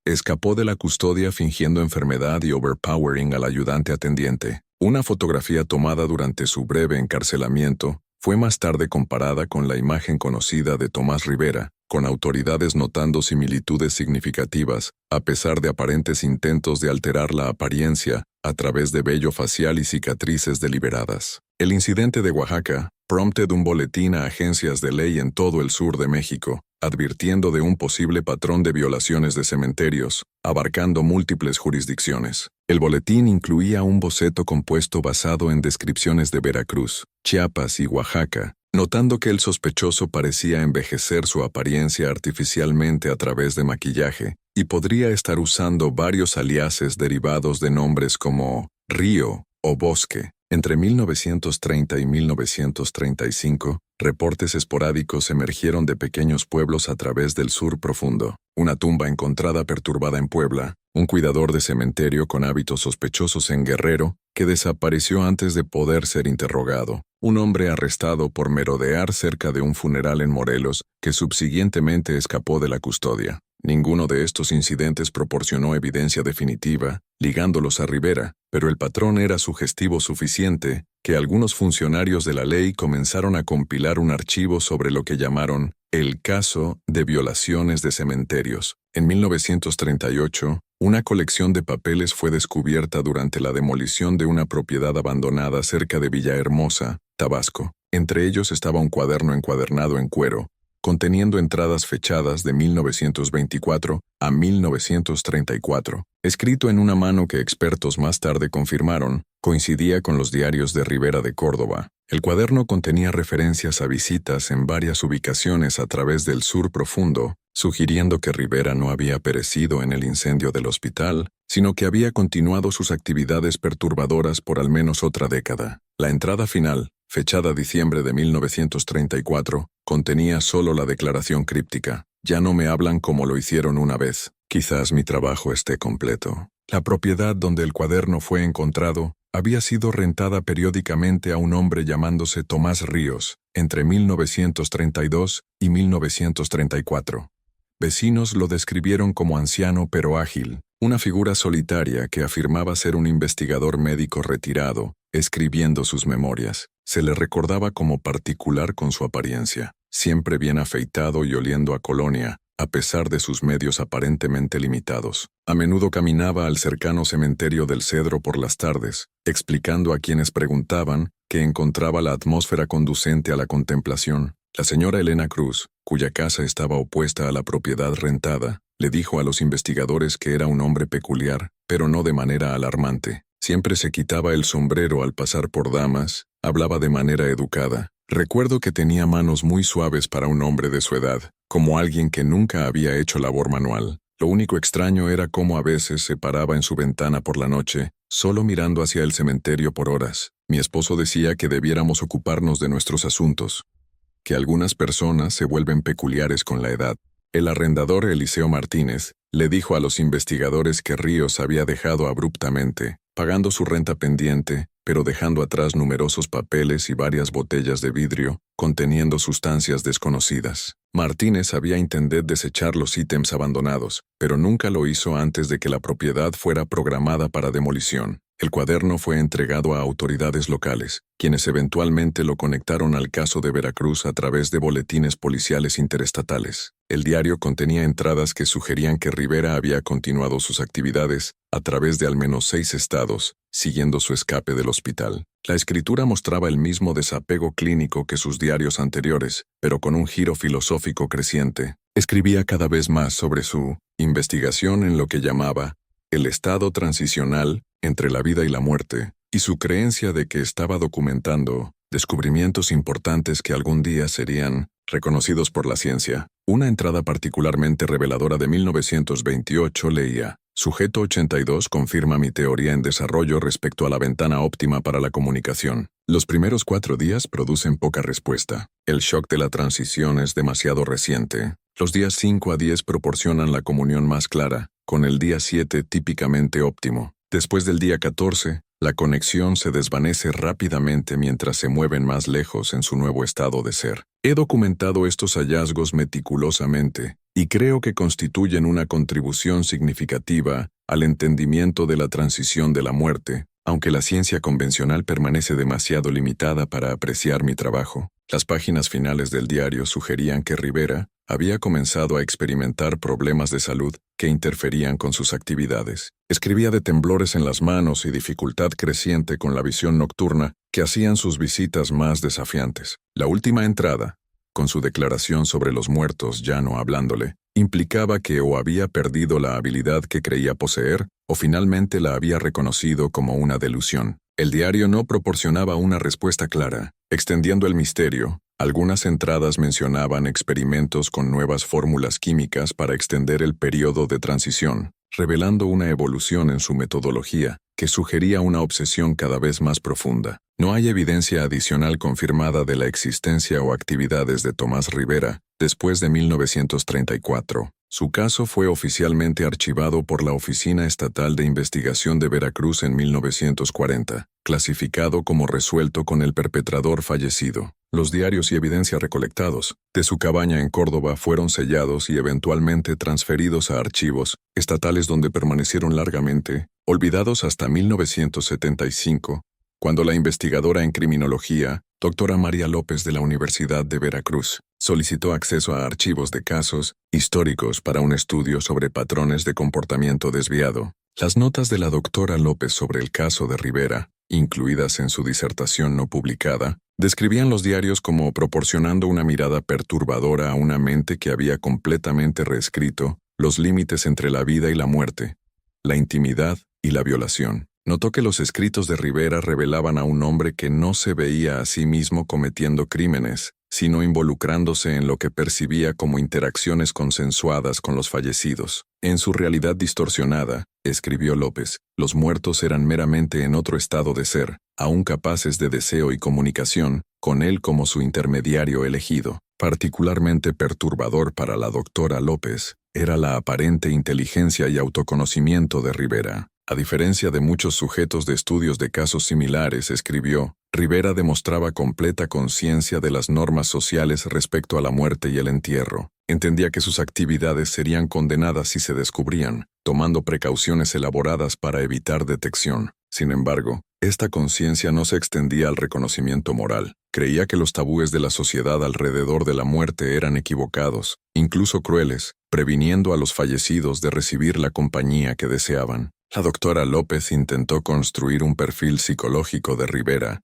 escapó de la custodia fingiendo enfermedad y overpowering al ayudante atendiente. Una fotografía tomada durante su breve encarcelamiento fue más tarde comparada con la imagen conocida de Tomás Rivera, con autoridades notando similitudes significativas, a pesar de aparentes intentos de alterar la apariencia a través de vello facial y cicatrices deliberadas. El incidente de Oaxaca prompted un boletín a agencias de ley en todo el sur de México, advirtiendo de un posible patrón de violaciones de cementerios, abarcando múltiples jurisdicciones. El boletín incluía un boceto compuesto basado en descripciones de Veracruz, Chiapas y Oaxaca, Notando que el sospechoso parecía envejecer su apariencia artificialmente a través de maquillaje y podría estar usando varios aliases derivados de nombres como Río o Bosque. Entre 1930 y 1935, reportes esporádicos emergieron de pequeños pueblos a través del sur profundo. Una tumba encontrada perturbada en Puebla, un cuidador de cementerio con hábitos sospechosos en Guerrero, que desapareció antes de poder ser interrogado. Un hombre arrestado por merodear cerca de un funeral en Morelos, que subsiguientemente escapó de la custodia. Ninguno de estos incidentes proporcionó evidencia definitiva, ligándolos a Rivera, pero el patrón era sugestivo suficiente que algunos funcionarios de la ley comenzaron a compilar un archivo sobre lo que llamaron el caso de violaciones de cementerios. En 1938, una colección de papeles fue descubierta durante la demolición de una propiedad abandonada cerca de Villahermosa, Tabasco. Entre ellos estaba un cuaderno encuadernado en cuero, conteniendo entradas fechadas de 1924 a 1934, escrito en una mano que expertos más tarde confirmaron coincidía con los diarios de Rivera de Córdoba. El cuaderno contenía referencias a visitas en varias ubicaciones a través del sur profundo, sugiriendo que Rivera no había perecido en el incendio del hospital, sino que había continuado sus actividades perturbadoras por al menos otra década. La entrada final, fechada diciembre de 1934, contenía solo la declaración críptica: ya no me hablan como lo hicieron una vez. Quizás mi trabajo esté completo. La propiedad donde el cuaderno fue encontrado había sido rentada periódicamente a un hombre llamándose Tomás Ríos, entre 1932 y 1934. Vecinos lo describieron como anciano pero ágil, una figura solitaria que afirmaba ser un investigador médico retirado, escribiendo sus memorias. Se le recordaba como particular con su apariencia, siempre bien afeitado y oliendo a colonia, a pesar de sus medios aparentemente limitados. A menudo caminaba al cercano cementerio del Cedro por las tardes, explicando a quienes preguntaban que encontraba la atmósfera conducente a la contemplación. La señora Elena Cruz, cuya casa estaba opuesta a la propiedad rentada, le dijo a los investigadores que era un hombre peculiar, pero no de manera alarmante. Siempre se quitaba el sombrero al pasar por damas, hablaba de manera educada. Recuerdo que tenía manos muy suaves para un hombre de su edad, como alguien que nunca había hecho labor manual. Lo único extraño era cómo a veces se paraba en su ventana por la noche, solo mirando hacia el cementerio por horas. Mi esposo decía que debiéramos ocuparnos de nuestros asuntos, que algunas personas se vuelven peculiares con la edad. El arrendador Eliseo Martínez le dijo a los investigadores que Ríos había dejado abruptamente, pagando su renta pendiente, pero dejando atrás numerosos papeles y varias botellas de vidrio conteniendo sustancias desconocidas. Martínez había intentado desechar los ítems abandonados, pero nunca lo hizo antes de que la propiedad fuera programada para demolición. El cuaderno fue entregado a autoridades locales, quienes eventualmente lo conectaron al caso de Veracruz a través de boletines policiales interestatales. El diario contenía entradas que sugerían que Rivera había continuado sus actividades a través de al menos 6 estados, siguiendo su escape del hospital. La escritura mostraba el mismo desapego clínico que sus diarios anteriores, pero con un giro filosófico creciente. Escribía cada vez más sobre su investigación en lo que llamaba el estado transicional entre la vida y la muerte, y su creencia de que estaba documentando descubrimientos importantes que algún día serían reconocidos por la ciencia. Una entrada particularmente reveladora de 1928 leía: Sujeto 82 confirma mi teoría en desarrollo respecto a la ventana óptima para la comunicación. Los primeros 4 días producen poca respuesta. El shock de la transición es demasiado reciente. Los días 5 a 10 proporcionan la comunión más clara, con el día 7 típicamente óptimo. Después del día 14, la conexión se desvanece rápidamente mientras se mueven más lejos en su nuevo estado de ser. He documentado estos hallazgos meticulosamente y creo que constituyen una contribución significativa al entendimiento de la transición de la muerte, aunque la ciencia convencional permanece demasiado limitada para apreciar mi trabajo. Las páginas finales del diario sugerían que Rivera había comenzado a experimentar problemas de salud que interferían con sus actividades. Escribía de temblores en las manos y dificultad creciente con la visión nocturna que hacían sus visitas más desafiantes. La última entrada, con su declaración sobre los muertos ya no hablándole, implicaba que o había perdido la habilidad que creía poseer o finalmente la había reconocido como una delusión. El diario no proporcionaba una respuesta clara, extendiendo el misterio, Algunas entradas mencionaban experimentos con nuevas fórmulas químicas para extender el periodo de transición, revelando una evolución en su metodología que sugería una obsesión cada vez más profunda. No hay evidencia adicional confirmada de la existencia o actividades de Tomás Rivera después de 1934. Su caso fue oficialmente archivado por la Oficina Estatal de Investigación de Veracruz en 1940, clasificado como resuelto con el perpetrador fallecido. Los diarios y evidencia recolectados de su cabaña en Córdoba fueron sellados y eventualmente transferidos a archivos estatales donde permanecieron largamente, olvidados hasta 1975, cuando la investigadora en criminología, doctora María López de la Universidad de Veracruz, solicitó acceso a archivos de casos históricos para un estudio sobre patrones de comportamiento desviado. Las notas de la doctora López sobre el caso de Rivera, incluidas en su disertación no publicada, describían los diarios como proporcionando una mirada perturbadora a una mente que había completamente reescrito los límites entre la vida y la muerte, la intimidad y la violación. Notó que los escritos de Rivera revelaban a un hombre que no se veía a sí mismo cometiendo crímenes, sino involucrándose en lo que percibía como interacciones consensuadas con los fallecidos. En su realidad distorsionada, escribió López, los muertos eran meramente en otro estado de ser, aún capaces de deseo y comunicación, con él como su intermediario elegido. Particularmente perturbador para la doctora López era la aparente inteligencia y autoconocimiento de Rivera. A diferencia de muchos sujetos de estudios de casos similares, escribió, Rivera demostraba completa conciencia de las normas sociales respecto a la muerte y el entierro. Entendía que sus actividades serían condenadas si se descubrían, tomando precauciones elaboradas para evitar detección. Sin embargo, esta conciencia no se extendía al reconocimiento moral. Creía que los tabúes de la sociedad alrededor de la muerte eran equivocados, incluso crueles, previniendo a los fallecidos de recibir la compañía que deseaban. La doctora López intentó construir un perfil psicológico de Rivera,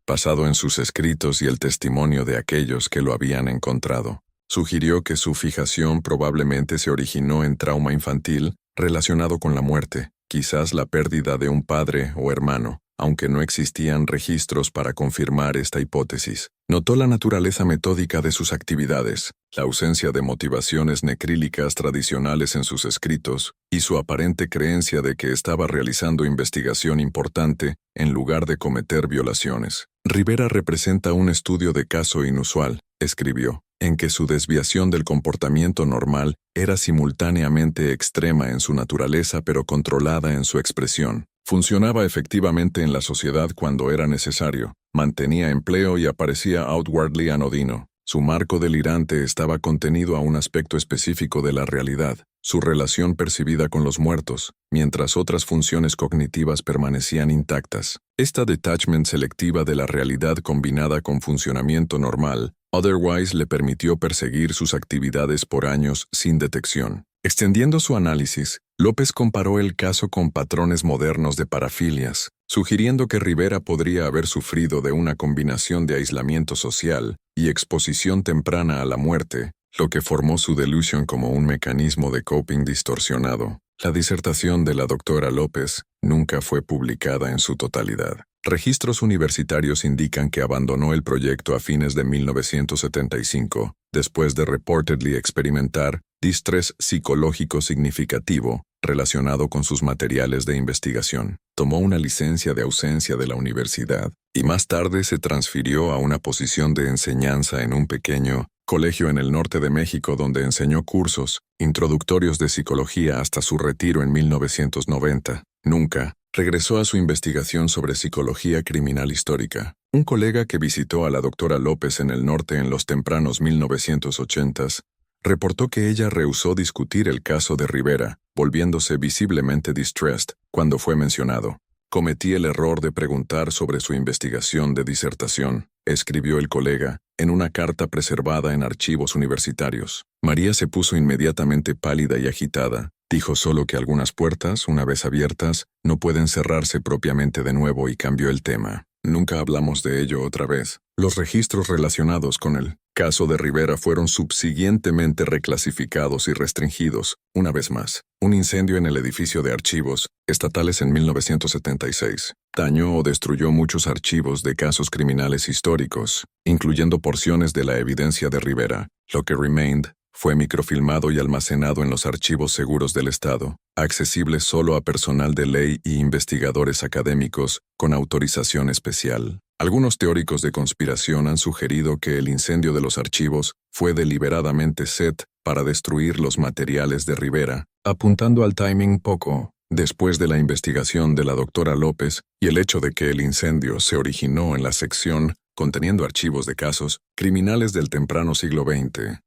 basado en sus escritos y el testimonio de aquellos que lo habían encontrado. Sugirió que su fijación probablemente se originó en trauma infantil relacionado con la muerte, quizás la pérdida de un padre o hermano, aunque no existían registros para confirmar esta hipótesis. Notó la naturaleza metódica de sus actividades, la ausencia de motivaciones necrílicas tradicionales en sus escritos y su aparente creencia de que estaba realizando investigación importante en lugar de cometer violaciones. Rivera representa un estudio de caso inusual, escribió, en que su desviación del comportamiento normal era simultáneamente extrema en su naturaleza pero controlada en su expresión. Funcionaba efectivamente en la sociedad cuando era necesario, mantenía empleo y aparecía outwardly anodino. Su marco delirante estaba contenido a un aspecto específico de la realidad, su relación percibida con los muertos, mientras otras funciones cognitivas permanecían intactas. Esta detachment selectiva de la realidad combinada con funcionamiento normal, otherwise le permitió perseguir sus actividades por años sin detección. Extendiendo su análisis, López comparó el caso con patrones modernos de parafilias, sugiriendo que Rivera podría haber sufrido de una combinación de aislamiento social y exposición temprana a la muerte, lo que formó su delusión como un mecanismo de coping distorsionado. La disertación de la doctora López nunca fue publicada en su totalidad. Registros universitarios indican que abandonó el proyecto a fines de 1975, después de reportedly experimentar distrés psicológico significativo relacionado con sus materiales de investigación. Tomó una licencia de ausencia de la universidad y más tarde se transfirió a una posición de enseñanza en un pequeño colegio en el norte de México donde enseñó cursos introductorios de psicología hasta su retiro en 1990. Nunca regresó a su investigación sobre psicología criminal histórica. Un colega que visitó a la doctora López en el norte en los tempranos 1980s reportó que ella rehusó discutir el caso de Rivera, volviéndose visiblemente distressed cuando fue mencionado. Cometí el error de preguntar sobre su investigación de disertación, escribió el colega, en una carta preservada en archivos universitarios. María se puso inmediatamente pálida y agitada. Dijo solo que algunas puertas, una vez abiertas, no pueden cerrarse propiamente de nuevo y cambió el tema. Nunca hablamos de ello otra vez. Los registros relacionados con el caso de Rivera fueron subsiguientemente reclasificados y restringidos, una vez más. Un incendio en el edificio de archivos estatales en 1976 dañó o destruyó muchos archivos de casos criminales históricos, incluyendo porciones de la evidencia de Rivera. Lo que remained fue microfilmado y almacenado en los archivos seguros del Estado, accesibles solo a personal de ley y investigadores académicos con autorización especial. Algunos teóricos de conspiración han sugerido que el incendio de los archivos fue deliberadamente set para destruir los materiales de Rivera, apuntando al timing poco después de la investigación de la doctora López y el hecho de que el incendio se originó en la sección conteniendo archivos de casos criminales del temprano siglo XX.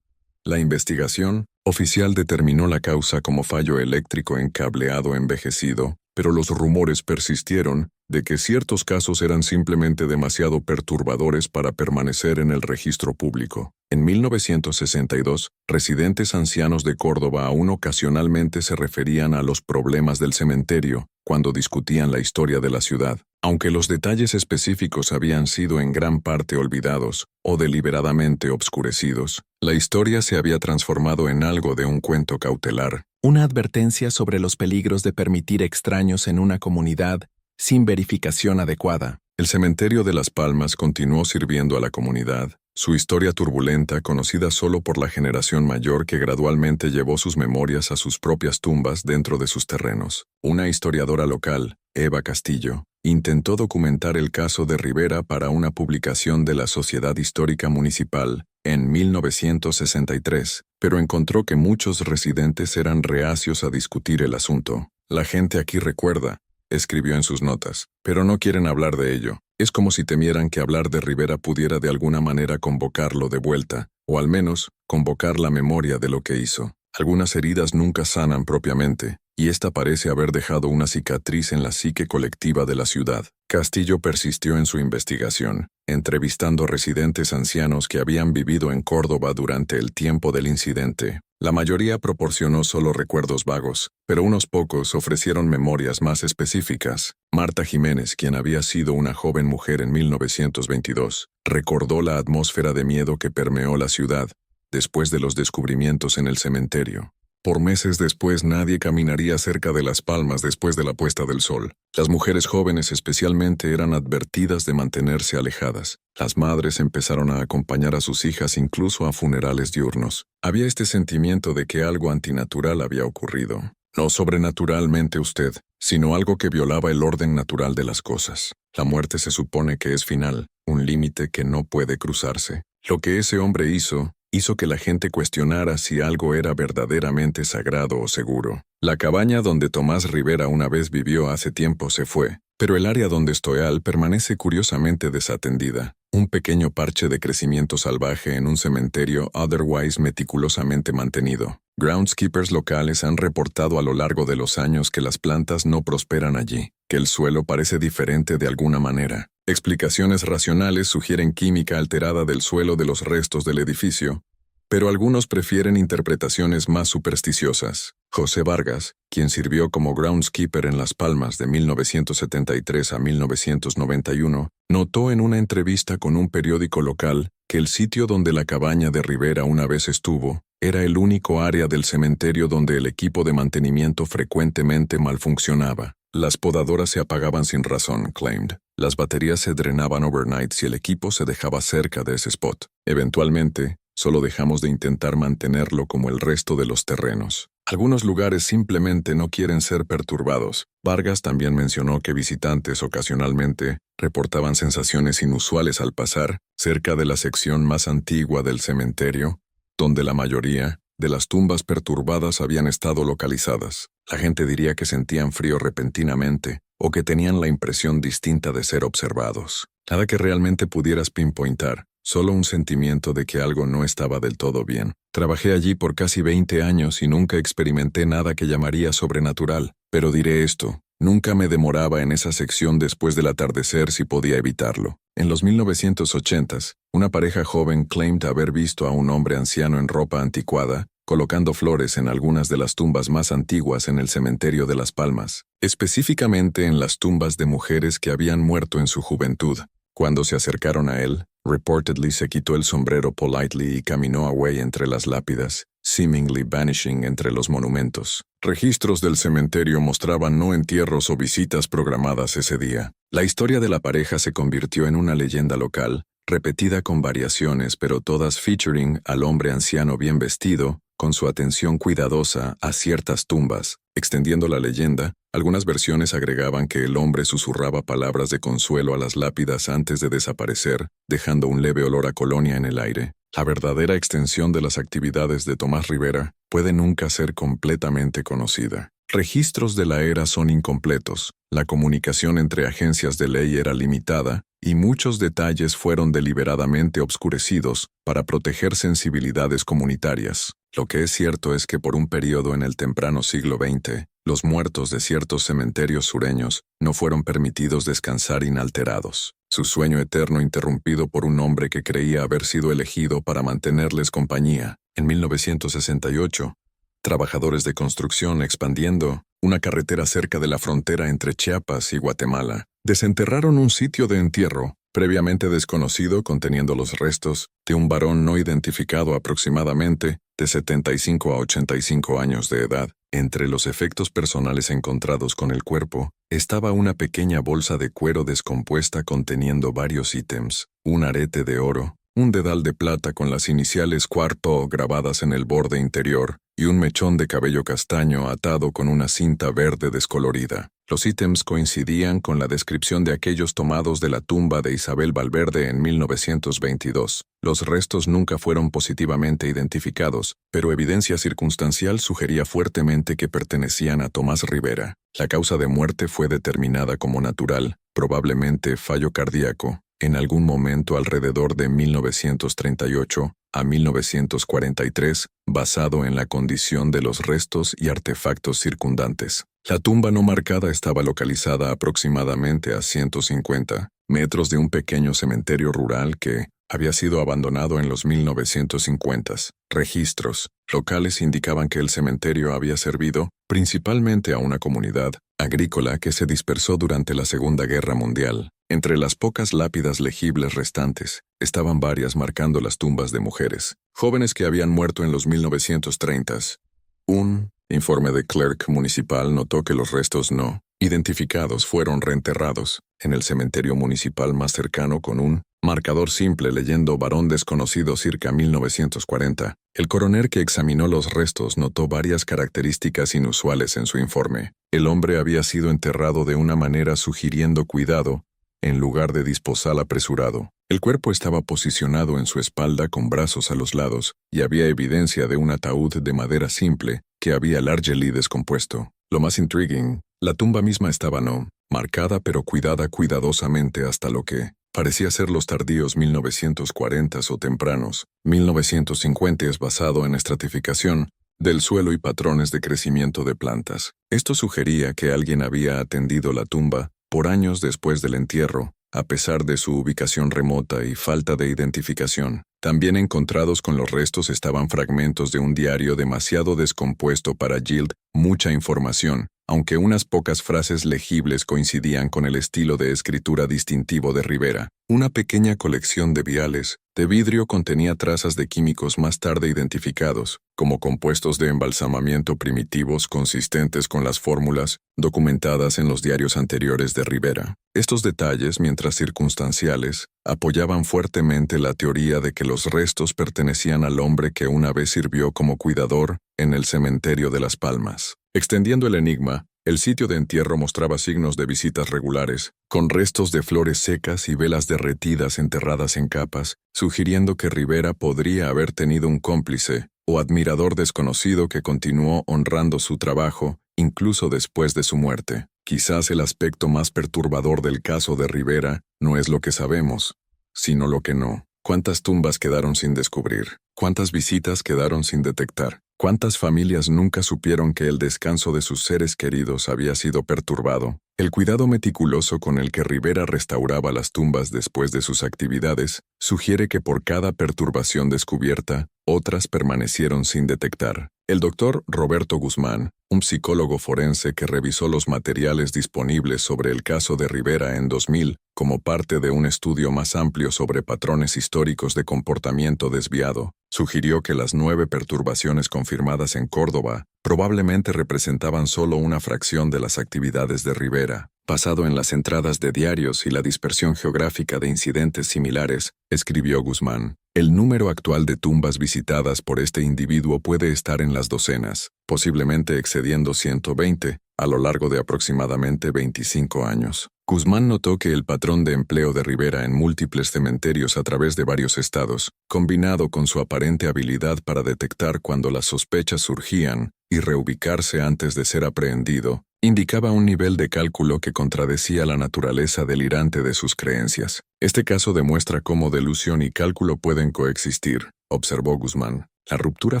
La investigación oficial determinó la causa como fallo eléctrico en cableado envejecido, pero los rumores persistieron de que ciertos casos eran simplemente demasiado perturbadores para permanecer en el registro público. En 1962, residentes ancianos de Córdoba aún ocasionalmente se referían a los problemas del cementerio cuando discutían la historia de la ciudad. Aunque los detalles específicos habían sido en gran parte olvidados o deliberadamente obscurecidos, la historia se había transformado en algo de un cuento cautelar. Una advertencia sobre los peligros de permitir extraños en una comunidad sin verificación adecuada. El cementerio de Las Palmas continuó sirviendo a la comunidad. Su historia turbulenta, conocida solo por la generación mayor que gradualmente llevó sus memorias a sus propias tumbas dentro de sus terrenos. Una historiadora local, Eva Castillo, intentó documentar el caso de Rivera para una publicación de la Sociedad Histórica Municipal en 1963, pero encontró que muchos residentes eran reacios a discutir el asunto. La gente aquí recuerda, escribió en sus notas, pero no quieren hablar de ello. Es como si temieran que hablar de Rivera pudiera de alguna manera convocarlo de vuelta, o al menos, convocar la memoria de lo que hizo. Algunas heridas nunca sanan propiamente, y esta parece haber dejado una cicatriz en la psique colectiva de la ciudad. Castillo persistió en su investigación, entrevistando residentes ancianos que habían vivido en Córdoba durante el tiempo del incidente. La mayoría proporcionó solo recuerdos vagos, pero unos pocos ofrecieron memorias más específicas. Marta Jiménez, quien había sido una joven mujer en 1922, recordó la atmósfera de miedo que permeó la ciudad después de los descubrimientos en el cementerio. Por meses después nadie caminaría cerca de Las Palmas después de la puesta del sol. Las mujeres jóvenes especialmente eran advertidas de mantenerse alejadas. Las madres empezaron a acompañar a sus hijas incluso a funerales diurnos. Había este sentimiento de que algo antinatural había ocurrido. No sobrenaturalmente usted, sino algo que violaba el orden natural de las cosas. La muerte se supone que es final, un límite que no puede cruzarse. Lo que ese hombre hizo que la gente cuestionara si algo era verdaderamente sagrado o seguro. La cabaña donde Tomás Rivera una vez vivió hace tiempo se fue, pero el área donde Stoeal permanece curiosamente desatendida. Un pequeño parche de crecimiento salvaje en un cementerio otherwise meticulosamente mantenido. Groundskeepers locales han reportado a lo largo de los años que las plantas no prosperan allí, que el suelo parece diferente de alguna manera. Explicaciones racionales sugieren química alterada del suelo de los restos del edificio, pero algunos prefieren interpretaciones más supersticiosas. José Vargas, quien sirvió como groundskeeper en Las Palmas de 1973 a 1991, notó en una entrevista con un periódico local que el sitio donde la cabaña de Rivera una vez estuvo era el único área del cementerio donde el equipo de mantenimiento frecuentemente mal funcionaba. Las podadoras se apagaban sin razón, claimed. Las baterías se drenaban overnight si el equipo se dejaba cerca de ese spot. Eventualmente, solo dejamos de intentar mantenerlo como el resto de los terrenos. Algunos lugares simplemente no quieren ser perturbados. Vargas también mencionó que visitantes ocasionalmente reportaban sensaciones inusuales al pasar cerca de la sección más antigua del cementerio, donde la mayoría de las tumbas perturbadas habían estado localizadas. La gente diría que sentían frío repentinamente o que tenían la impresión distinta de ser observados. Nada que realmente pudieras pinpointar, solo un sentimiento de que algo no estaba del todo bien. Trabajé allí por casi 20 años y nunca experimenté nada que llamaría sobrenatural, pero diré esto, nunca me demoraba en esa sección después del atardecer si podía evitarlo. En los 1980s, una pareja joven claimed haber visto a un hombre anciano en ropa anticuada, colocando flores en algunas de las tumbas más antiguas en el cementerio de Las Palmas, específicamente en las tumbas de mujeres que habían muerto en su juventud. Cuando se acercaron a él, reportedly se quitó el sombrero politely y caminó away entre las lápidas, seemingly vanishing entre los monumentos. Registros del cementerio mostraban no entierros o visitas programadas ese día. La historia de la pareja se convirtió en una leyenda local, repetida con variaciones pero todas featuring al hombre anciano bien vestido, con su atención cuidadosa a ciertas tumbas. Extendiendo la leyenda, algunas versiones agregaban que el hombre susurraba palabras de consuelo a las lápidas antes de desaparecer, dejando un leve olor a colonia en el aire. La verdadera extensión de las actividades de Tomás Rivera puede nunca ser completamente conocida. Registros de la era son incompletos, la comunicación entre agencias de ley era limitada, y muchos detalles fueron deliberadamente obscurecidos para proteger sensibilidades comunitarias. Lo que es cierto es que por un periodo en el temprano siglo XX, los muertos de ciertos cementerios sureños no fueron permitidos descansar inalterados. Su sueño eterno interrumpido por un hombre que creía haber sido elegido para mantenerles compañía. En 1968, trabajadores de construcción expandiendo una carretera cerca de la frontera entre Chiapas y Guatemala, desenterraron un sitio de entierro previamente desconocido conteniendo los restos de un varón no identificado aproximadamente de 75 a 85 años de edad. Entre los efectos personales encontrados con el cuerpo, estaba una pequeña bolsa de cuero descompuesta conteniendo varios ítems, un arete de oro, un dedal de plata con las iniciales Cuarto grabadas en el borde interior, y un mechón de cabello castaño atado con una cinta verde descolorida. Los ítems coincidían con la descripción de aquellos tomados de la tumba de Isabel Valverde en 1922. Los restos nunca fueron positivamente identificados, pero evidencia circunstancial sugería fuertemente que pertenecían a Tomás Rivera. La causa de muerte fue determinada como natural, probablemente fallo cardíaco, en algún momento alrededor de 1938 a 1943, basado en la condición de los restos y artefactos circundantes. La tumba no marcada estaba localizada aproximadamente a 150 metros de un pequeño cementerio rural que había sido abandonado en los 1950s. Registros locales indicaban que el cementerio había servido principalmente a una comunidad agrícola que se dispersó durante la Segunda Guerra Mundial. Entre las pocas lápidas legibles restantes, estaban varias marcando las tumbas de mujeres, jóvenes que habían muerto en los 1930s. Un informe de clerk municipal notó que los restos no identificados fueron reenterrados en el cementerio municipal más cercano con un marcador simple leyendo varón desconocido circa 1940. El coronel que examinó los restos notó varias características inusuales en su informe. El hombre había sido enterrado de una manera sugiriendo cuidado, en lugar de disposal apresurado. El cuerpo estaba posicionado en su espalda con brazos a los lados, y había evidencia de un ataúd de madera simple que había largely descompuesto. Lo más intriguing, la tumba misma estaba no marcada pero cuidada cuidadosamente hasta lo que parecía ser los tardíos 1940s o tempranos 1950s basado en estratificación del suelo y patrones de crecimiento de plantas. Esto sugería que alguien había atendido la tumba por años después del entierro, a pesar de su ubicación remota y falta de identificación. También encontrados con los restos estaban fragmentos de un diario demasiado descompuesto para yield mucha información, aunque unas pocas frases legibles coincidían con el estilo de escritura distintivo de Rivera. Una pequeña colección de viales de vidrio contenía trazas de químicos más tarde identificados, como compuestos de embalsamamiento primitivos consistentes con las fórmulas documentadas en los diarios anteriores de Rivera. Estos detalles, mientras circunstanciales, apoyaban fuertemente la teoría de que los restos pertenecían al hombre que una vez sirvió como cuidador en el cementerio de Las Palmas. Extendiendo el enigma, el sitio de entierro mostraba signos de visitas regulares, con restos de flores secas y velas derretidas enterradas en capas, sugiriendo que Rivera podría haber tenido un cómplice o admirador desconocido que continuó honrando su trabajo, incluso después de su muerte. Quizás el aspecto más perturbador del caso de Rivera no es lo que sabemos, sino lo que no. ¿Cuántas tumbas quedaron sin descubrir? ¿Cuántas visitas quedaron sin detectar? ¿Cuántas familias nunca supieron que el descanso de sus seres queridos había sido perturbado? El cuidado meticuloso con el que Rivera restauraba las tumbas después de sus actividades sugiere que por cada perturbación descubierta, otras permanecieron sin detectar. El doctor Roberto Guzmán, un psicólogo forense que revisó los materiales disponibles sobre el caso de Rivera en 2000 como parte de un estudio más amplio sobre patrones históricos de comportamiento desviado, sugirió que las 9 perturbaciones confirmadas en Córdoba probablemente representaban solo una fracción de las actividades de Rivera. Basado en las entradas de diarios y la dispersión geográfica de incidentes similares, escribió Guzmán, el número actual de tumbas visitadas por este individuo puede estar en las docenas, posiblemente excediendo 120, a lo largo de aproximadamente 25 años. Guzmán notó que el patrón de empleo de Rivera en múltiples cementerios a través de varios estados, combinado con su aparente habilidad para detectar cuando las sospechas surgían y reubicarse antes de ser aprehendido, indicaba un nivel de cálculo que contradecía la naturaleza delirante de sus creencias. Este caso demuestra cómo delusión y cálculo pueden coexistir, observó Guzmán. La ruptura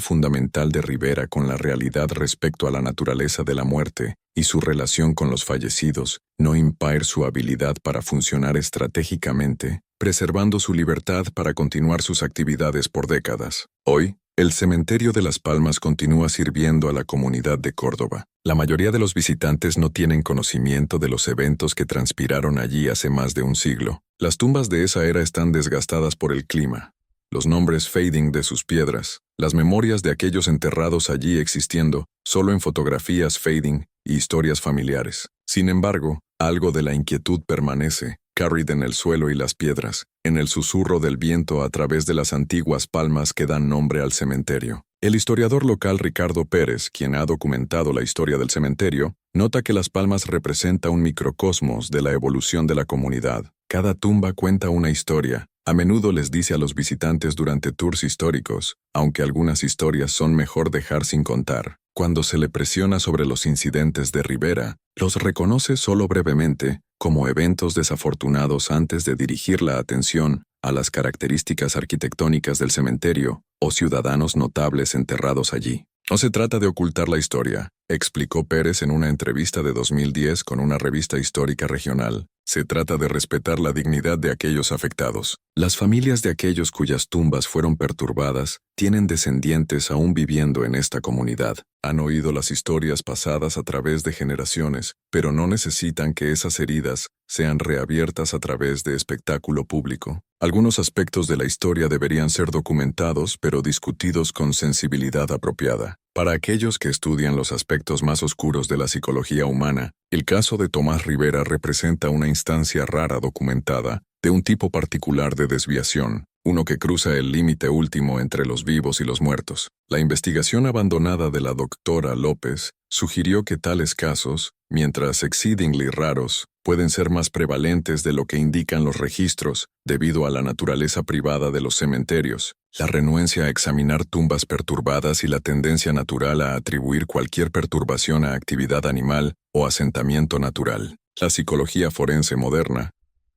fundamental de Rivera con la realidad respecto a la naturaleza de la muerte y su relación con los fallecidos no impide su habilidad para funcionar estratégicamente, preservando su libertad para continuar sus actividades por décadas. Hoy, el cementerio de Las Palmas continúa sirviendo a la comunidad de Córdoba. La mayoría de los visitantes no tienen conocimiento de los eventos que transpiraron allí hace más de un siglo. Las tumbas de esa era están desgastadas por el clima. Los nombres fading de sus piedras, las memorias de aquellos enterrados allí existiendo, solo en fotografías fading y historias familiares. Sin embargo, algo de la inquietud permanece, carried en el suelo y las piedras, en el susurro del viento a través de las antiguas palmas que dan nombre al cementerio. El historiador local Ricardo Pérez, quien ha documentado la historia del cementerio, nota que Las Palmas representa un microcosmos de la evolución de la comunidad. Cada tumba cuenta una historia. A menudo les dice a los visitantes durante tours históricos, aunque algunas historias son mejor dejar sin contar. Cuando se le presiona sobre los incidentes de Rivera, los reconoce solo brevemente como eventos desafortunados antes de dirigir la atención a las características arquitectónicas del cementerio o ciudadanos notables enterrados allí. No se trata de ocultar la historia, explicó Pérez en una entrevista de 2010 con una revista histórica regional. Se trata de respetar la dignidad de aquellos afectados. Las familias de aquellos cuyas tumbas fueron perturbadas tienen descendientes aún viviendo en esta comunidad. Han oído las historias pasadas a través de generaciones, pero no necesitan que esas heridas sean reabiertas a través de espectáculo público. Algunos aspectos de la historia deberían ser documentados, pero discutidos con sensibilidad apropiada. Para aquellos que estudian los aspectos más oscuros de la psicología humana, el caso de Tomás Rivera representa una instancia rara documentada, de un tipo particular de desviación, uno que cruza el límite último entre los vivos y los muertos. La investigación abandonada de la doctora López sugirió que tales casos, mientras exceedingly raros, pueden ser más prevalentes de lo que indican los registros debido a la naturaleza privada de los cementerios, la renuencia a examinar tumbas perturbadas y la tendencia natural a atribuir cualquier perturbación a actividad animal o asentamiento natural. La psicología forense moderna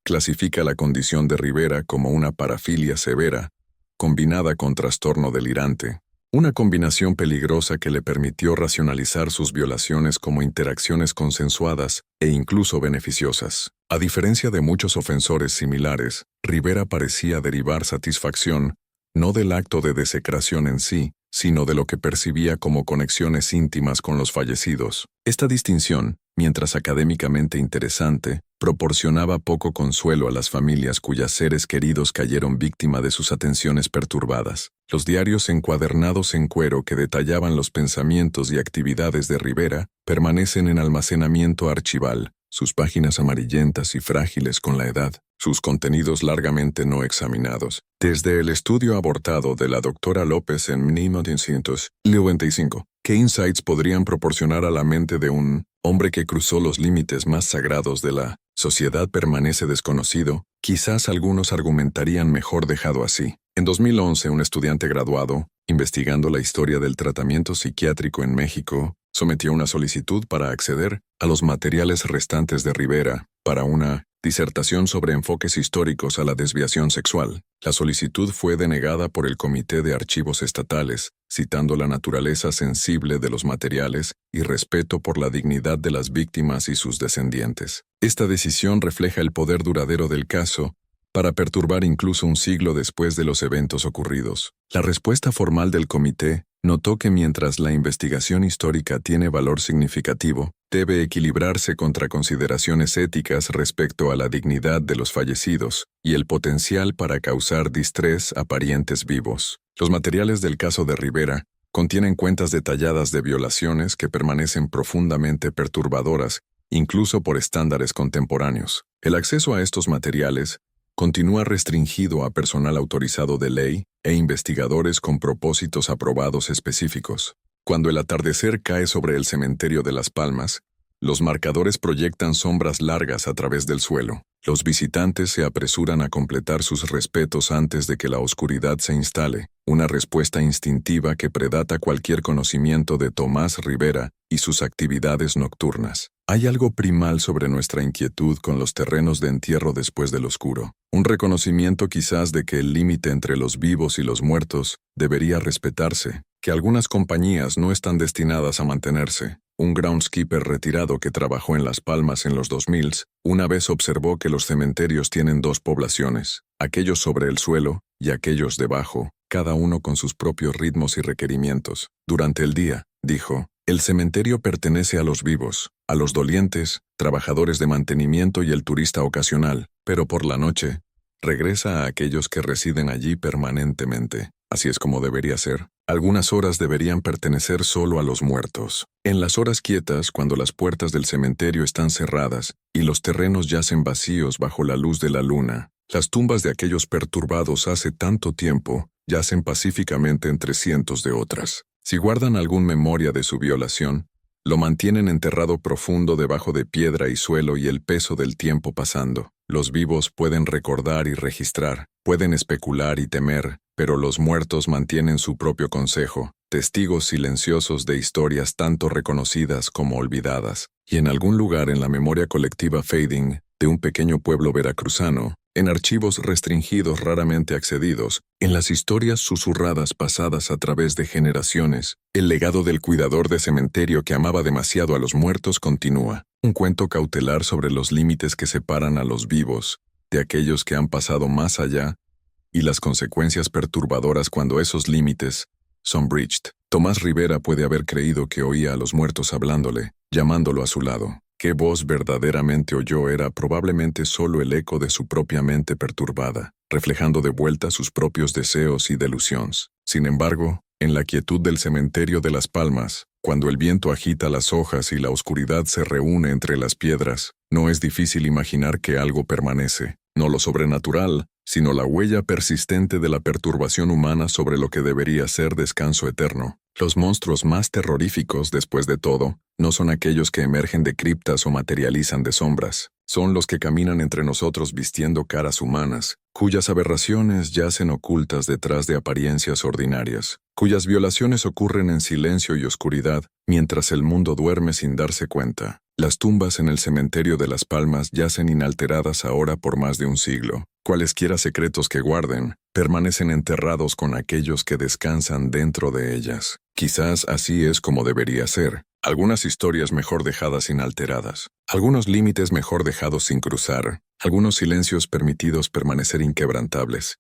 clasifica la condición de Rivera como una parafilia severa, combinada con trastorno delirante, una combinación peligrosa que le permitió racionalizar sus violaciones como interacciones consensuadas e incluso beneficiosas. A diferencia de muchos ofensores similares, Rivera parecía derivar satisfacción no del acto de desecración en sí, sino de lo que percibía como conexiones íntimas con los fallecidos. Esta distinción, mientras académicamente interesante, proporcionaba poco consuelo a las familias cuyas seres queridos cayeron víctima de sus atenciones perturbadas. Los diarios encuadernados en cuero que detallaban los pensamientos y actividades de Rivera permanecen en almacenamiento archival, sus páginas amarillentas y frágiles con la edad, sus contenidos largamente no examinados. Desde el estudio abortado de la doctora López en 1995, ¿qué insights podrían proporcionar a la mente de un hombre que cruzó los límites más sagrados de la sociedad permanece desconocido? Quizás algunos argumentarían mejor dejado así. En 2011, un estudiante graduado, investigando la historia del tratamiento psiquiátrico en México, sometió una solicitud para acceder a los materiales restantes de Rivera para una disertación sobre enfoques históricos a la desviación sexual. La solicitud fue denegada por el Comité de Archivos Estatales, citando la naturaleza sensible de los materiales y respeto por la dignidad de las víctimas y sus descendientes. Esta decisión refleja el poder duradero del caso para perturbar incluso un siglo después de los eventos ocurridos. La respuesta formal del comité notó que mientras la investigación histórica tiene valor significativo, debe equilibrarse contra consideraciones éticas respecto a la dignidad de los fallecidos y el potencial para causar distrés a parientes vivos. Los materiales del caso de Rivera contienen cuentas detalladas de violaciones que permanecen profundamente perturbadoras, incluso por estándares contemporáneos. El acceso a estos materiales continúa restringido a personal autorizado de ley e investigadores con propósitos aprobados específicos. Cuando el atardecer cae sobre el cementerio de Las Palmas, los marcadores proyectan sombras largas a través del suelo. Los visitantes se apresuran a completar sus respetos antes de que la oscuridad se instale, una respuesta instintiva que predata cualquier conocimiento de Tomás Rivera y sus actividades nocturnas. Hay algo primal sobre nuestra inquietud con los terrenos de entierro después del oscuro. Un reconocimiento quizás de que el límite entre los vivos y los muertos debería respetarse, que algunas compañías no están destinadas a mantenerse. Un groundskeeper retirado que trabajó en Las Palmas en los 2000 una vez observó que los cementerios tienen dos poblaciones, aquellos sobre el suelo y aquellos debajo, cada uno con sus propios ritmos y requerimientos. Durante el día, dijo, el cementerio pertenece a los vivos, a los dolientes, trabajadores de mantenimiento y el turista ocasional, pero por la noche, regresa a aquellos que residen allí permanentemente. Así es como debería ser. Algunas horas deberían pertenecer solo a los muertos. En las horas quietas, cuando las puertas del cementerio están cerradas y los terrenos yacen vacíos bajo la luz de la luna, las tumbas de aquellos perturbados hace tanto tiempo yacen pacíficamente entre cientos de otras. Si guardan algún memoria de su violación, lo mantienen enterrado profundo debajo de piedra y suelo y el peso del tiempo pasando. Los vivos pueden recordar y registrar, pueden especular y temer, pero los muertos mantienen su propio consejo, testigos silenciosos de historias tanto reconocidas como olvidadas. Y en algún lugar en la memoria colectiva fading de un pequeño pueblo veracruzano, en archivos restringidos raramente accedidos, en las historias susurradas pasadas a través de generaciones, el legado del cuidador de cementerio que amaba demasiado a los muertos continúa. Un cuento cautelar sobre los límites que separan a los vivos de aquellos que han pasado más allá y las consecuencias perturbadoras cuando esos límites son breached. Tomás Rivera puede haber creído que oía a los muertos hablándole, llamándolo a su lado. Qué voz verdaderamente oyó era probablemente solo el eco de su propia mente perturbada, reflejando de vuelta sus propios deseos y delusiones. Sin embargo, en la quietud del cementerio de Las Palmas, cuando el viento agita las hojas y la oscuridad se reúne entre las piedras, no es difícil imaginar que algo permanece, no lo sobrenatural, sino la huella persistente de la perturbación humana sobre lo que debería ser descanso eterno. Los monstruos más terroríficos, después de todo, no son aquellos que emergen de criptas o materializan de sombras. Son los que caminan entre nosotros vistiendo caras humanas, cuyas aberraciones yacen ocultas detrás de apariencias ordinarias, cuyas violaciones ocurren en silencio y oscuridad, mientras el mundo duerme sin darse cuenta. Las tumbas en el cementerio de Las Palmas yacen inalteradas ahora por más de un siglo. Cualesquiera secretos que guarden, permanecen enterrados con aquellos que descansan dentro de ellas. Quizás así es como debería ser. Algunas historias mejor dejadas inalteradas, algunos límites mejor dejados sin cruzar, algunos silencios permitidos permanecer inquebrantables,